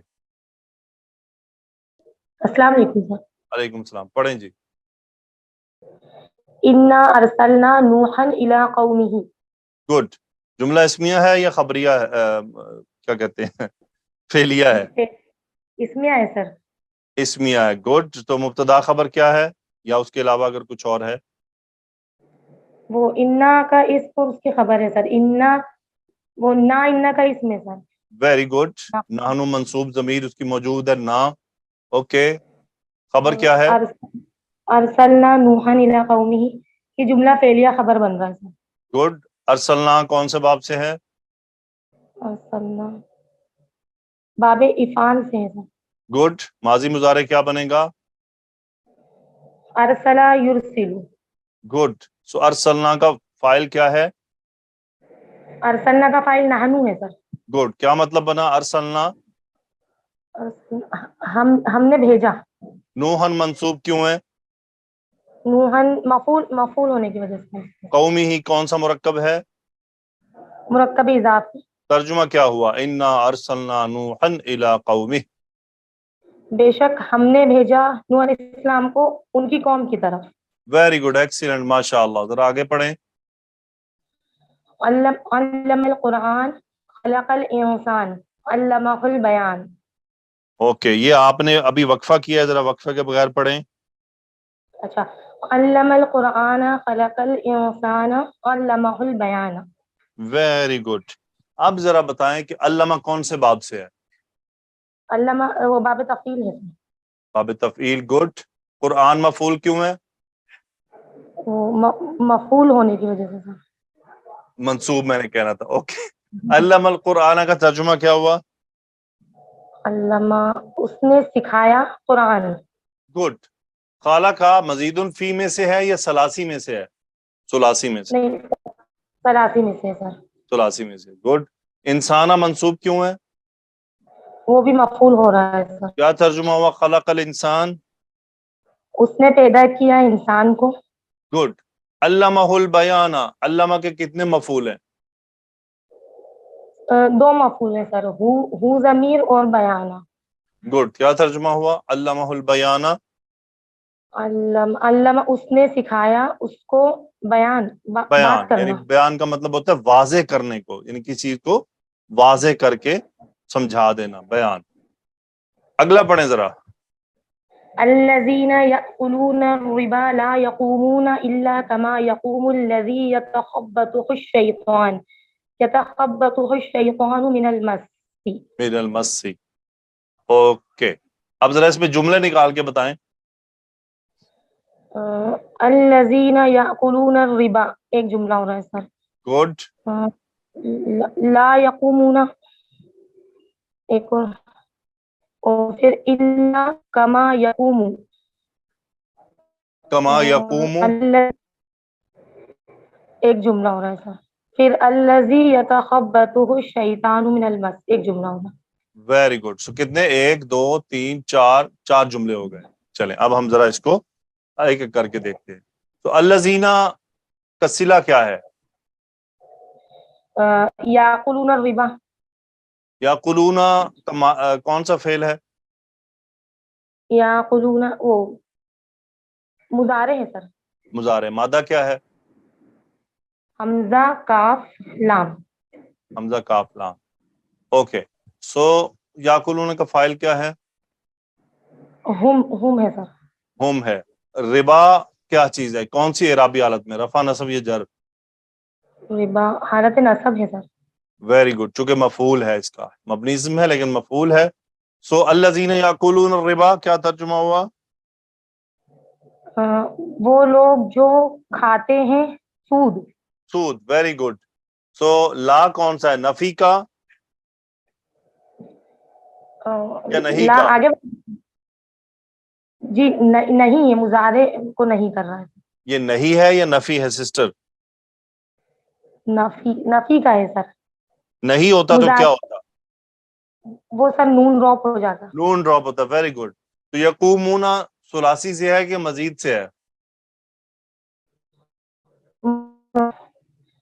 السلام علیکم سر۔ وعلیکم السلام، پڑھیں جی۔ انا ارسلنا نوحا الی قومہ۔ گڈ، جملہ اسمیہ ہے یا خبریہ ہے؟ کیا کہتے ہیں، فعلیہ ہے؟ اس میں آئے سر۔ اسمیہ ہے، گڈ۔ تو مبتدا خبر کیا ہے، یا اس کے علاوہ اگر کچھ اور ہے؟ وہ انا کا اسم اور اس کی خبر ہے سر۔ انا، وہ نا انا کا اسم ہے سر۔ ویری گڈ، نحنو منصوب ضمیر اس کی موجود ہے نا۔ اوکے، خبر کیا ہے؟ ارسلنا نوحا الی قومہ، یہ جملہ فعلیہ خبر بن رہا ہے سر۔ گڈ، ارسلنا کون سے باب سے ہے؟ ارسلنا باب افعال سے ہے سر۔ گڈ، ماضی مضارع کیا بنے گا؟ ارسلا یرسلو۔ گڈ، سو ارسلنا کا فاعل کیا ہے؟ ارسلنا کا فاعل نحنو ہے سر۔ گڈ، کیا مطلب بنا ارسلنا؟ ہم نے بھیجا۔ نوحن منصوب کیوں ہے؟ نوحن مفعول ہونے کی وجہ سے۔ قومی ہی کون سا مرکب ہے؟ مرکب اضافی۔ ترجمہ کیا ہوا؟ انا ارسلنا نوحا الی قومہ۔ بے شک ہم نے بھیجا نوح علیہ السلام کو ان کی قوم کی طرف۔ ویری گڈ، ایکسیلنٹ، ماشاء اللہ۔ ذرا آگے پڑھیں۔ علم القرآن خلق الانسان علمہ البیان۔ اوکے، یہ آپ نے ابھی وقفہ کیا ہے، ذرا وقفے کے بغیر پڑھیں۔ اچھا، علم القرآن خلق الانسان علمہ البیان۔ ویری گڈ، اب ذرا بتائیں کہ علامہ کون سے باب سے ہے؟ علمہ وہ باب تفعیل ہے، باب تفعیل، گڈ۔ قرآن مفعول کیوں ہے؟ وہ مفعول ہونے کی وجہ سے۔ منصوب میں نے کہنا تھا، اوکے۔ علم القرآن کا ترجمہ کیا ہوا؟ علمہ اس نے سکھایا قرآن۔ گڈ، خالق کا مزید فی میں سے ہے یا سلاسی میں سے ہے؟ سلاسی میں سے، نہیں، 83 میں سے ہے سر۔ سلاسی میں سے، گڈ۔ انسانہ منصوب کیوں ہے؟ وہ بھی مفعول ہو رہا ہے سر۔ کیا ترجمہ ہوا خلق الانسان؟ اس نے پیدا کیا انسان کو۔ گڈ۔ علمہ البیان، علمہ کے کتنے مفعول ہیں؟ 2 مفعول ہیں سر، ہو ضمیر اور بیانہ۔ گڈ، کیا ترجمہ ہوا علمہ البیان؟ علم اس نے سکھایا اس کو بیان، بات بیان، کرنا۔ یعنی بیان کا مطلب ہوتا ہے واضح کرنے کو، یعنی کسی چیز کو واضح کر کے سمجھا دینا، بیان۔ اگلا پڑھیں ذرا۔ الذين يأكلون الربا لا يقومون إلا كما يقوم الذي يتخبطه الشيطان من المس۔ من المس، اوکے اب ذرا اس میں جملے نکال کے بتائیں. الذین یأکلون الربا ایک جملہ ہو رہا ہے سر. گڈ. لا یقومون ایک اور پھر الا کما یقوم کما یقوم. ایک جملہ ہو رہا ہے سر. پھر الذی یتخبطہ الشیطان من المس ایک جملہ ہو رہا ہے. Very good. سو کتنے 1 2 3 4 جملے ہو گئے. چلیں اب ہم ذرا اس کو ایک ایک کر کے دیکھتے ہیں. تو الذین کا صلہ کیا ہے؟ یاکلون الربا یاکلون کون سا فعل ہے؟ یاکلون وہ مضارع ہے سر. مضارع. مادہ کیا ہے؟ حمزہ کاف لام. حمزہ کاف لام. اوکے سو یاکلون کا فاعل کیا ہے؟ ہم ہے سر. ہم ہے. ربا کیا چیز ہے؟ کون سی اعرابی حالت میں؟ رفع نصب یا جر؟ ربا حالت نصب ہے سر. Very good. چونکہ مفعول ہے اس کا مبنی اسم ہے لیکن مفعول ہے. سو الذین یاکلون الربا کیا ترجمہ ہوا؟ وہ لوگ جو کھاتے ہیں سود. سود. Very good. سو لا کون سا ہے؟ نفی کا یا نہیں لا کا؟ آگے جی نہیں ہے مضارع کو نہیں کر رہا ہے. یہ نہیں ہے یا نفی ہے سسٹر؟ نفی کا ہے سر. نہیں ہوتا تو کیا ہوتا؟ وہ سر نون ڈراپ ہو جاتا. نون ڈراپ ہوتا. Very good. تو یقومون ثلاثی سے ہے کہ مزید سے ہے؟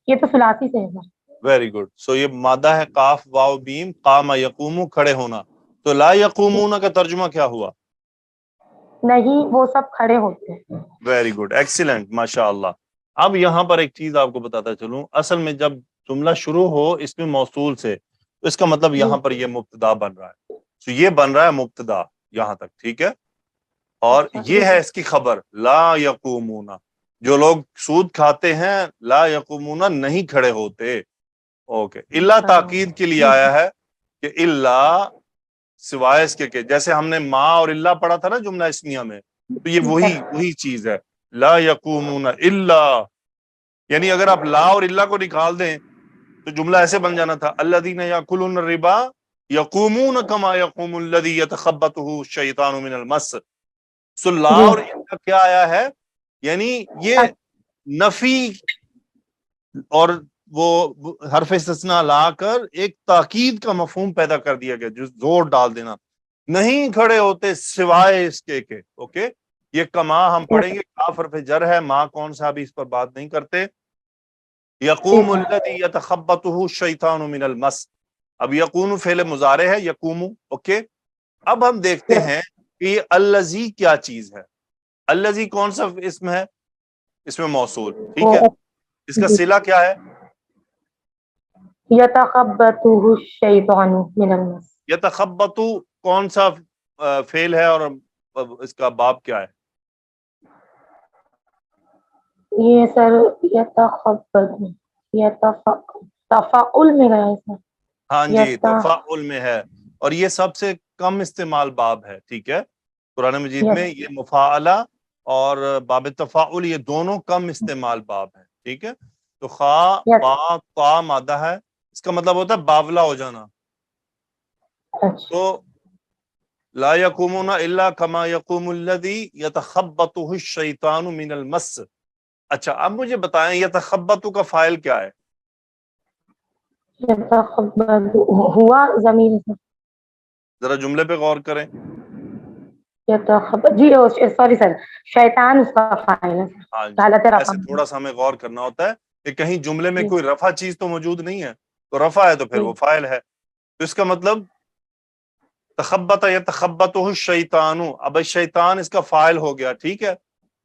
یہ تو ثلاثی سے ہے سر. Very good. سو یہ مادہ ہے قاف واو بیم. قام یقوم کھڑے ہونا. تو لا یقومون کا ترجمہ کیا ہوا؟ نہیں وہ سب کھڑے ہوتے ہیں. Very good. ایکسیلنٹ. ماشاء اللہ. اب یہاں پر ایک چیز آپ کو بتاتا چلوں. اصل میں جب جملہ شروع ہو اس میں موصول سے تو اس کا مطلب یہاں پر یہ مبتدا بن رہا ہے. تو یہ بن رہا ہے مبتدا یہاں تک. ٹھیک ہے. اور یہ ہے اس کی خبر لا یقومون. جو لوگ سود کھاتے ہیں لا یقومون نہیں کھڑے ہوتے. اوکے. اللہ تاکید کے لیے آیا ہے کہ اللہ سوائے اس کے کہ جیسے ہم نے ما اور اللہ پڑھا تھا نا جملہ اسمیہ میں تو یہ وہی چیز ہے. لا یقومون الا یعنی اگر آپ لا اور اللہ کو نکال دیں تو جملہ ایسے بن جانا تھا الذین یاکلون الربا یقومون کما یقوم الذی یتخبطہ الشیطان من المس. سو لا اور اللہ کیا آیا ہے یعنی یہ نفی اور وہ حرف استثناء لا کر ایک تاکید کا مفہوم پیدا کر دیا گیا جو زور ڈال دینا. نہیں کھڑے ہوتے سوائے اس کے کہ. اوکے. یہ کما ہم پڑھیں گے کاف حرف جر ہے. ما کون سا ابھی اس پر بات نہیں کرتے. یقوم الذی یتخبطہ الشیطان من المس. اب یقون فعل مضارع ہے یقوم. اوکے. اب ہم دیکھتے ہیں کہ یہ الذی کیا چیز ہے. الذی کون سا اسم ہے؟ اسم موصول. ٹھیک ہے. اس کا صلہ کیا ہے؟ یتخبطہ الشیطان من المس. یتخبط کون سا فعل ہے اور اس کا باب کیا ہے؟ یہ سر تفاعل میں گیا ہے سر. ہاں جی تفاعل میں ہے اور یہ سب سے کم استعمال باب ہے. ٹھیک ہے. قرآن مجید میں یہ مفاعلہ اور باب تفاعل یہ دونوں کم استعمال باب ہیں. ٹھیک ہے. تو خا با تا مادہ ہے. اس کا مطلب ہوتا ہے باولا ہو جانا. تو لا یقومون الا کما یقوم الذی یتخبطہ الشیطان من المس. اچھا اب مجھے بتائیں یتخبط کا فاعل کیا ہے؟ ہوا ضمیر ہے. ذرا جملے پہ غور کریں. جی سوری سر شیطان اس کا فاعل ہے. ہاں جی. ایسے تھوڑا سا ہمیں غور کرنا ہوتا ہے کہ کہیں جملے میں کوئی رفع چیز تو موجود نہیں ہے. تو رفع ہے تو پھر وہ فاعل ہے. تو اس کا مطلب تخبط یتخبطہ الشیطان. اب شیطان اس کا فاعل ہو گیا. ٹھیک ہے.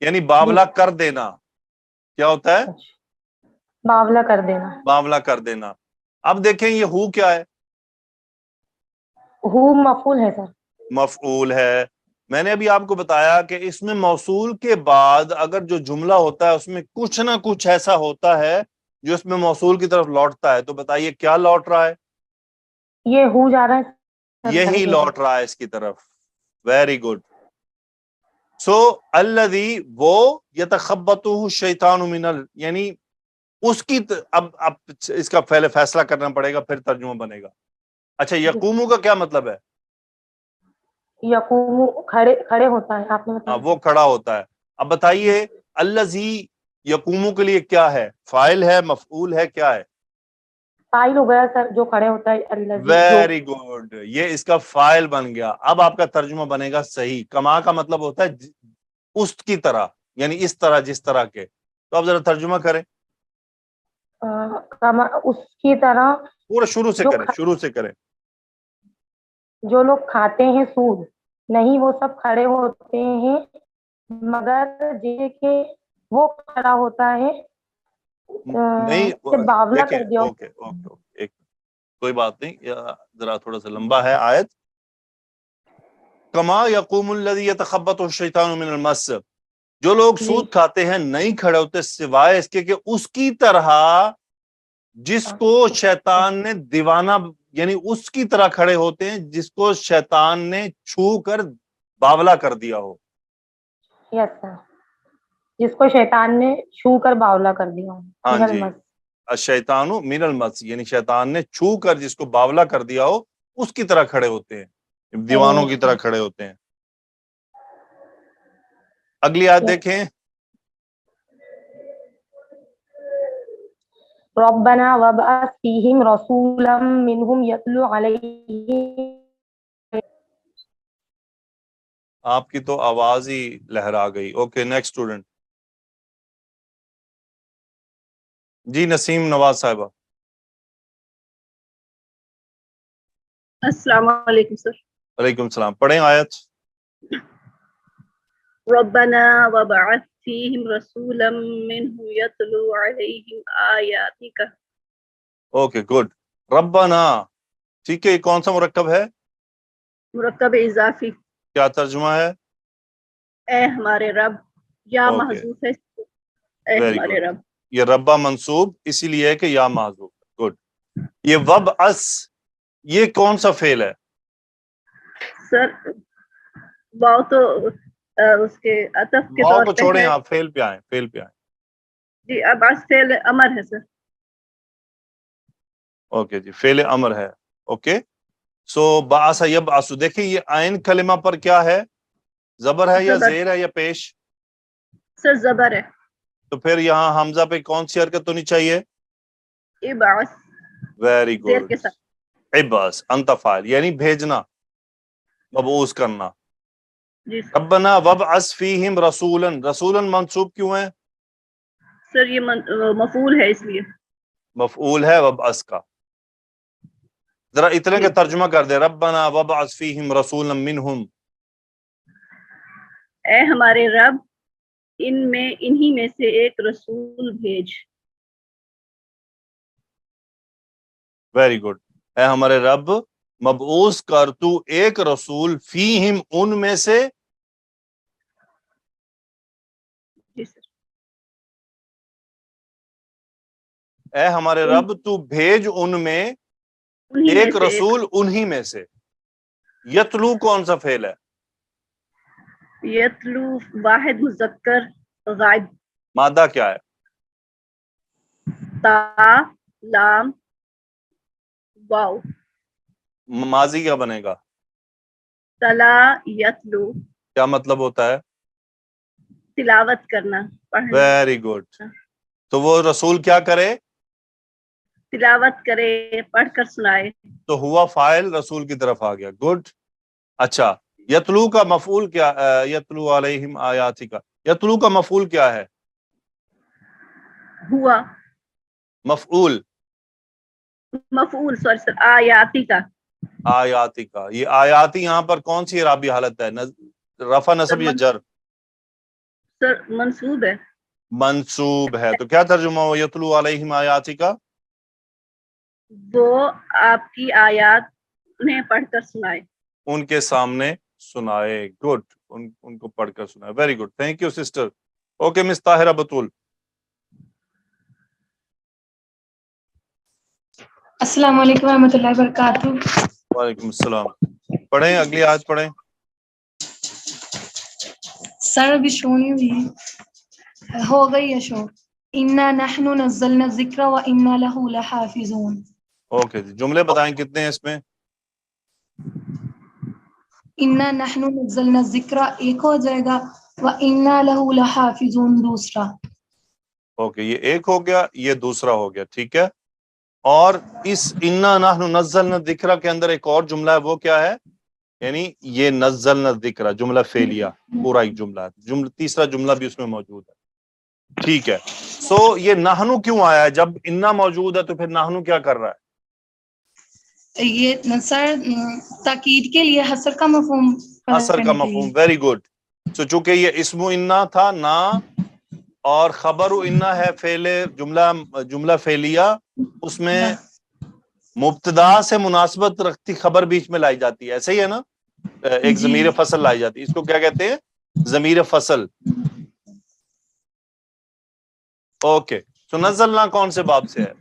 یعنی باولا کر دینا. کیا ہوتا ہے؟ باولا کر دینا. باولا کر دینا. اب دیکھیں یہ ہو کیا ہے؟ ہو مفعول ہے سر. مفعول ہے. میں نے ابھی آپ کو بتایا کہ اس میں موصول کے بعد اگر جو جملہ ہوتا ہے اس میں کچھ نہ کچھ ایسا ہوتا ہے جو اس میں موصول کی طرف لوٹتا ہے. تو بتائیے کیا لوٹ رہا ہے؟ یہ ہو جا رہا ہے یہی لوٹ رہا ہے اس کی طرف. Very good. سو الذی وہ یتخبطہ الشیطان من یعنی اس کی اب اس کا پہلے فیصلہ کرنا پڑے گا پھر ترجمہ بنے گا. اچھا یقومو کا کیا مطلب ہے؟ یقوم کھڑے ہوتا ہے آپ نے ہاں وہ کھڑا ہوتا ہے. اب بتائیے الذی یقومو کے لیے کیا ہے؟ فاعل ہے، مفعول ہے، کیا ہے؟ فاعل ہو گیا سر، جو کھڑے ہوتا ہے الذی. Very good. یہ اس کا فاعل بن گیا. اب آپ کا ترجمہ بنے گا صحیح. کما کا مطلب ہوتا ہے اس کی طرح، یعنی اس طرح جس طرح کے. تو آپ ذرا ترجمہ کریں اس کی طرح پورا شروع سے جو کریں، شروع سے کریں. جو لوگ کھاتے ہیں سود، نہیں وہ سب کھڑے ہوتے ہیں مگر یہ کہ وہ کھڑا ہوتا ہے نہیں سے باولا دیکھیں، کر دیا. اوکے اوکے اوکے ایک کوئی بات نہیں، ذرا تھوڑا سا لمبا ہے آیت. کما یقوم الذی یتخبطہ الشیطان من المس، جو لوگ سود کھاتے ہیں نہیں کھڑے ہوتے سوائے اس کے کہ اس کی طرح جس کو شیطان نے دیوانہ، یعنی اس کی طرح کھڑے ہوتے ہیں جس کو شیطان نے چھو کر باولا کر دیا ہو. یس سر، جس کو شیطان نے چھو کر باولا کر دیا ہو. ہاں جی، الشیطان من المس یعنی شیطان نے چھو کر جس کو باولا کر دیا ہو اس کی طرح کھڑے ہوتے ہیں، دیوانوں کی طرح کھڑے ہوتے ہیں. اگلی آیت دیکھیں. ربنا وابعث فیہم رسولا منہم یتلو علیہم. آپ کی تو آواز ہی لہرا گئی. Okay next student. جی نسیم نواز صاحبہ. السلام علیکم سر. وعلیکم السلام. پڑھیں آیت. ربنا وبعث فیہم رسولا منہم یتلو علیہم آیاتک. Okay good. ربنا، ٹھیک ہے. یہ کون سا مرکب ہے؟ مرکب اضافی. کیا ترجمہ ہے؟ اے ہمارے رب. یا اوکے محذوف ہے. اے ویری ہمارے گڈ. رب. یہ ربا منصوب اسی لیے ہے کہ یا معذوف. گڈ. یہ وبعث یہ کون سا فعل ہے؟ سر واو تو اس کے عطف کے واو طور کو پہ چھوڑیں، ہے. آپ فعل پہ آئیں، فعل پہ آئیں. جی ابعث فعل امر ہے سر. اوکے جی فعل امر ہے. اوکے سو بعث یبعث. دیکھیں یہ عین کلمہ پر کیا ہے؟ زبر ہے یا زبر. زیر ہے یا پیش؟ سر زبر ہے. تو پھر یہاں حمزہ پہ کون سی حرکت ہونی چاہیے؟ ابعث ویری زیر گڈ. کے ساتھ. ابعث انت فاعل یعنی بھیجنا، مبعوث کرنا. جی سر. ربنا وابعث فیہم رسولا. رسولا منصوب کیوں ہے؟ سر یہ مفعول ہے اس لیے. مفعول ہے وابعث کا. ذرا اتنے کا ترجمہ کر دے. ربنا وابعث فیہم رسولا منہم. اے ہمارے رب انہی میں سے ایک رسول بھیج. Very good. اے ہمارے رب مبعوث کر تو ایک رسول فیہم ان میں سے. جی سر. اے ہمارے رب تو بھیج ان میں ایک رسول انہی میں سے. یتلو کون سا فعل ہے؟ یتلو واحد مذکر غائب. مادہ کیا ہے؟ تا لام واو. ماضی کیا بنے گا؟ تلا یتلو. کیا مطلب ہوتا ہے؟ تلاوت کرنا، پڑھنا. Very good. تو وہ رسول کیا کرے؟ تلاوت کرے، پڑھ کر سنائے. تو ہوا فاعل رسول کی طرف آ گیا. گڈ. اچھا یتلو کا مفعول کیا؟ یتلو علیہم آیاتی کا یتلو کا مفعول کیا ہے؟ ہوا مفعول مفعول سوری سر آیاتی کا. آیاتی کا. یہ آیاتی یہاں پر کون سی اعرابی حالت ہے؟ رفع نصب یا جر؟ سر منصوب ہے. منصوب ہے. تو کیا ترجمہ ہو یتلو علیہم آیاتی کا؟ وہ آپ کی آیات انہیں پڑھ کر سنائے. ان کے سامنے سنائے. گڈ. ان کو پڑھ کر سنائے. Very good. Thank you sister. Okay miss Tahira Batool. السلام علیکم ورحمۃ اللہ وبرکاتہ. وعلیکم السلام. پڑھیں اگلی آیت پڑھیں. سر ابھی شو نہیں ہوئی، ہو گئی ہے شو. انا نحن نزلنا الذکر وانا له لحافظون. اوکے جی، جملے بتائیں کتنے ہیں اس میں؟ انا نحن نزلنا الذکر ایک ہو جائے گا، وانا له لحافظون دوسرا. اوکے، یہ ایک ہو گیا، یہ دوسرا ہو گیا، ٹھیک ہے. اور اس انا نحن نزلنا الذکر کے اندر ایک اور جملہ ہے، وہ کیا ہے؟ یعنی یہ نزلنا الذکر جملہ فعلیہ، پورا ایک جملہ ہے، تیسرا جملہ بھی اس میں موجود ہے، ٹھیک ہے. سو یہ نحنو کیوں آیا ہے؟ جب انا موجود ہے تو پھر نحنو کیا کر رہا ہے؟ یہ سر تاکید کے لیے حسر کا مفہوم اثر کا مفہوم، ویری گڈ. سو چونکہ یہ اسم انا تھا نا، اور خبر انا ہے فعل جملہ فعلیہ، اس میں مبتدا سے مناسبت رکھتی خبر بیچ میں لائی جاتی ہے، ایسے ہی ہے نا؟ ایک ضمیر فصل لائی جاتی ہے، اس کو کیا کہتے ہیں؟ ضمیر فصل. اوکے، سو نزلنا کون سے باب سے ہے؟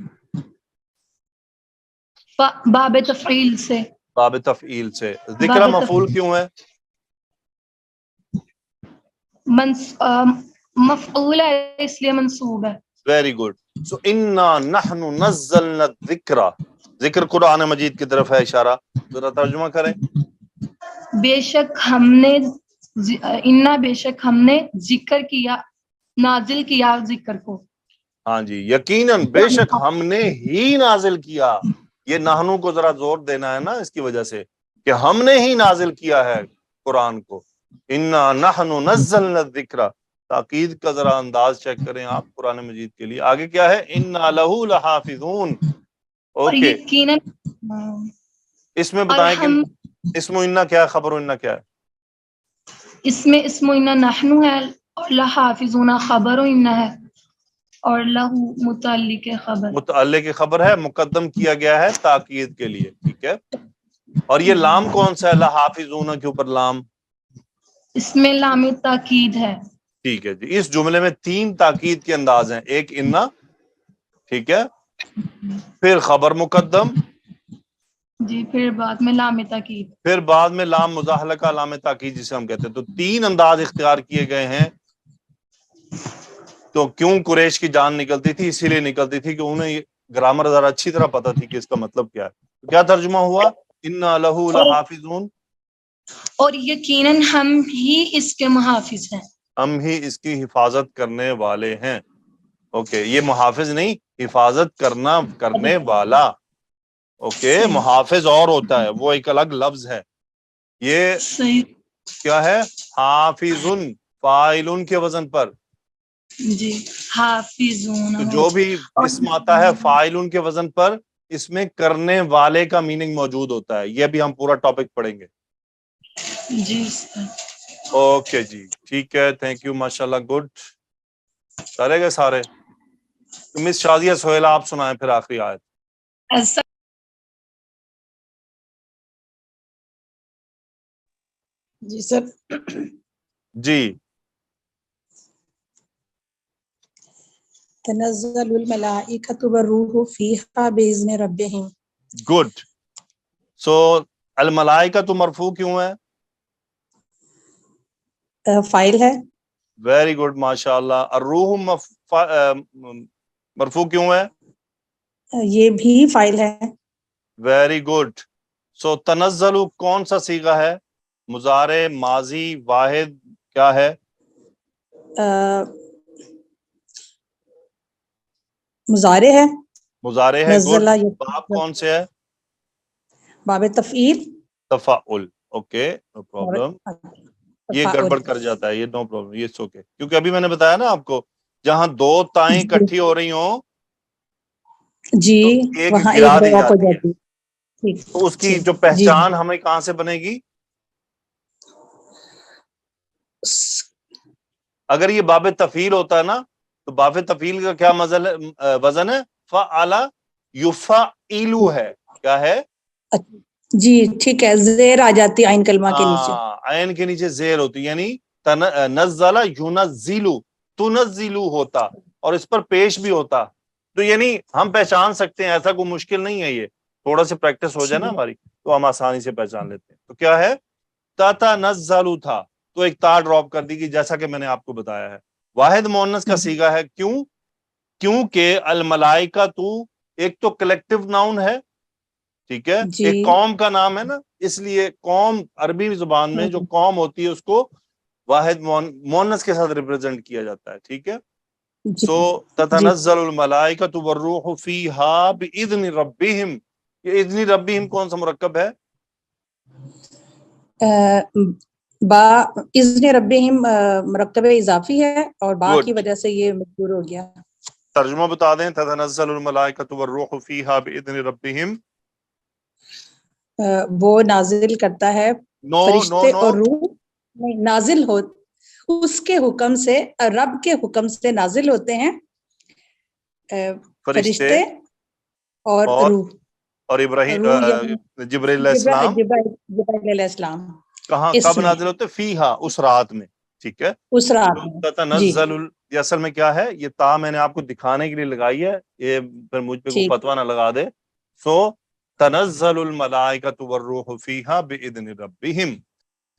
باب تفعیل سے. باب تفعیل سے. ذکر مفعول کیوں ہے؟ مفعول ہے اس لیے منصوب ہے. Very good. سو انا نحن نزلنا الذکر، ذکر قرآن مجید کی طرف ہے اشارہ، ذرا ترجمہ کریں. بے شک ہم نے انا بے شک ہم نے ذکر کیا، نازل کیا ذکر کو. ہاں جی، یقیناً بے شک ہم نے ہی نازل کیا. یہ نحنو کو ذرا زور دینا ہے نا اس کی وجہ سے کہ ہم نے ہی نازل کیا ہے قرآن کو. انا نحن نزلنا الذکر، تاکید کا ذرا انداز چیک کریں آپ قرآن مجید کے لیے. آگے کیا ہے؟ انا لہ لحافظون. اور اوکے، یقیناً اس میں بتائیں کہ اسم انا کیا ہے، خبر انا کیا ہے؟ اس میں اسم انا نحن ہے، اور لحافظون خبر انا ہے، اور لہو متعلق خبر. متعلق خبر ہے، مقدم کیا گیا ہے تاکید کے لیے، ٹھیک ہے. اور یہ لام کون سا ہے لحافظون کے اوپر؟ لام اس میں لام تاکید ہے. ٹھیک ہے جی. اس جملے میں 3 تاکید کے انداز ہیں، ایک انا، ٹھیک ہے، پھر خبر مقدم، جی پھر بعد میں لام تاکید، پھر بعد میں لام مزاحلقہ علامہ تاکید جسے ہم کہتے ہیں. تو 3 انداز اختیار کیے گئے ہیں. تو کیوں قریش کی جان نکلتی تھی؟ اسی لیے نکلتی تھی کہ انہیں گرامر ذرا اچھی طرح پتا تھی کہ اس کا مطلب کیا ہے. تو کیا ترجمہ ہوا؟ انا لہ لحافظون، اور یقیناً ہم ہی اس کے محافظ ہیں. ہم ہی اس کی حفاظت کرنے والے ہیں. اوکے، یہ محافظ نہیں، حفاظت کرنے والا. اوکے، محافظ اور ہوتا ہے، وہ ایک الگ لفظ ہے. یہ صحیح. کیا ہے؟ حافظن، فاعلن کے وزن پر. جی حافظون. تو جو بھی اسم آتا ہے فاعلن کے وزن پر، اس میں کرنے والے کا میننگ موجود ہوتا ہے. یہ بھی ہم پورا ٹاپک پڑھیں گے. جی سر. اوکے جی، ٹھیک ہے، تھینک یو، ماشاءاللہ، گڈ. سارے گئے سارے؟ مس شازیہ سہیلہ آپ سنائیں پھر آخری آیت. ایسا جی سر. جی. تنزل الملائکۃ والروح فیہا بإذن ربہم. گڈ. سو الملائکہ تو مرفوع کیوں ہے؟ فائل ہے. ویری گڈ، ماشاء اللہ. الروح مرفوع کیوں ہے؟ یہ بھی فائل ہے. Very good. سو تنزل کون سا صیغہ ہے؟ مضارع، ماضی، واحد، کیا ہے؟ مضارع ہے. مضارع ہے. نزلہ گڈ. باب کون سے ہے؟ باب تفعیل. تفاعل. Okay, no problem. یہ گڑبڑ کر جاتا ہے، یہ نو پرابلم، یہ اوکے. کیونکہ ابھی میں نے بتایا نا آپ کو، جہاں 2 تائیں اکٹھی ہو رہی ہوں جی تو ایک وہاں گرا ایک دی ڈراپ ہو جاتی ہے. جاتی ہے. تو اس کی جو پہچان ہمیں کہاں سے بنے گی؟ اگر یہ باب تفعیل ہوتا ہے نا، تو باب تفعیل کا کیا وزن ہے؟ فعل یفعل ہے. کیا ہے؟ جی ٹھیک ہے، زیر آ جاتی ہے عین کلمہ کے نیچے. عین کے نیچے زیر ہوتی، یعنی نزل ینزل، تنزل ہوتا، اور اس پر پیش بھی ہوتا. تو یعنی ہم پہچان سکتے ہیں، ایسا کوئی مشکل نہیں ہے. یہ تھوڑا سی پریکٹس ہو جائے نا ہماری، تو ہم آسانی سے پہچان لیتے ہیں. تو کیا ہے؟ تتنزل تھا تو ایک تا ڈراپ کر دی گئی جیسا کہ میں نے آپ کو بتایا ہے. واحد مؤنث کا صیغہ ہے. کیوں؟ کیونکہ الملائکہ تو ایک تو کلیکٹیو ناؤن ہے، ٹھیک ہے، جی ایک قوم کا نام ہے نا، اس لیے قوم عربی زبان میں جو قوم ہوتی ہے اس کو واحد مؤنث کے ساتھ ریپرزینٹ کیا جاتا ہے، ٹھیک ہے. جی سو تتنزل الملائکۃ والروح فیہا باذن ربہم. یہ اذن ربہم کون سا مرکب ہے؟ با اذن ربہم مرکب اضافی ہے اور با Good. کی وجہ سے یہ مجبور ہو گیا. ترجمہ بتا دیں. تتنزل الملائکۃ والروح فیہا باذن ربہم. وہ نازل کرتا ہے نو فرشتے نو اور روح نہیں، نازل ہو اس کے حکم سے، رب کے حکم سے نازل ہوتے ہیں فرشتے اور روح. اور ابراہیم روح یعنی جبرائیل علیہ السلام جبرائیل علیہ السلام کہاں اس کب میں، نازل ہوتے؟ فیہا، اس رات میں، ٹھیک ہے. اس رات میں. جی تتنزل یہ اصل میں کیا ہے؟ یہ تا میں نے آپ کو دکھانے کے لیے لگائی ہے، یہ پھر مجھ پہ کوئی ٹھیک. فتویٰ نہ لگا دے. سو تنزل الملائکۃ والروح فیہا باذن ربہم.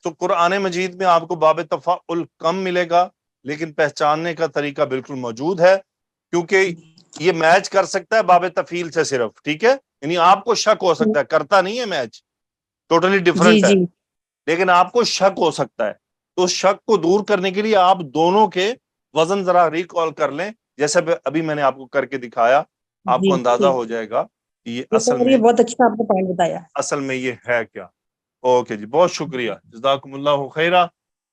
تو قرآن مجید میں آپ کو باب تفاعل کم ملے گا، لیکن پہچاننے کا طریقہ بالکل موجود ہے، کیونکہ یہ میچ کر سکتا ہے باب تفعیل سے صرف، ٹھیک ہے. یعنی آپ کو شک ہو سکتا ہے، کرتا نہیں ہے میچ، ٹوٹلی ڈیفرنٹ ہے، جی لیکن آپ کو شک ہو سکتا ہے. تو اس شک کو دور کرنے کے لیے آپ دونوں کے وزن ذرا ریکال کر لیں، جیسے ابھی میں نے آپ کو کر کے دکھایا، آپ کو جی اندازہ ہو ٹھیک. جائے گا کہ یہ یہ بہت اچھا آپ نے پوائنٹ بتایا. اصل میں یہ ہے کیا. اوکے جی، بہت شکریہ، جزاکم اللہ خیرہ.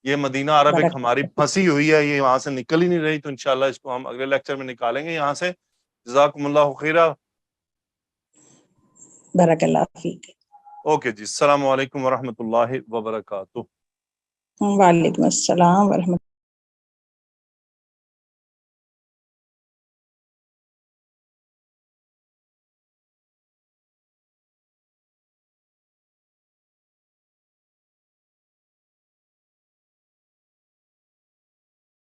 یہ مدینہ عربک ہماری پھنسی ہوئی ہے، یہ وہاں سے نکل ہی نہیں رہی، تو انشاءاللہ اس کو ہم اگلے لیکچر میں نکالیں گے یہاں سے. جزاکم اللہ خیرہ. بارک اللہ فیک. اوکے جی، السلام علیکم ورحمۃ اللہ وبرکاتہ. وعلیکم السلام ورحمۃ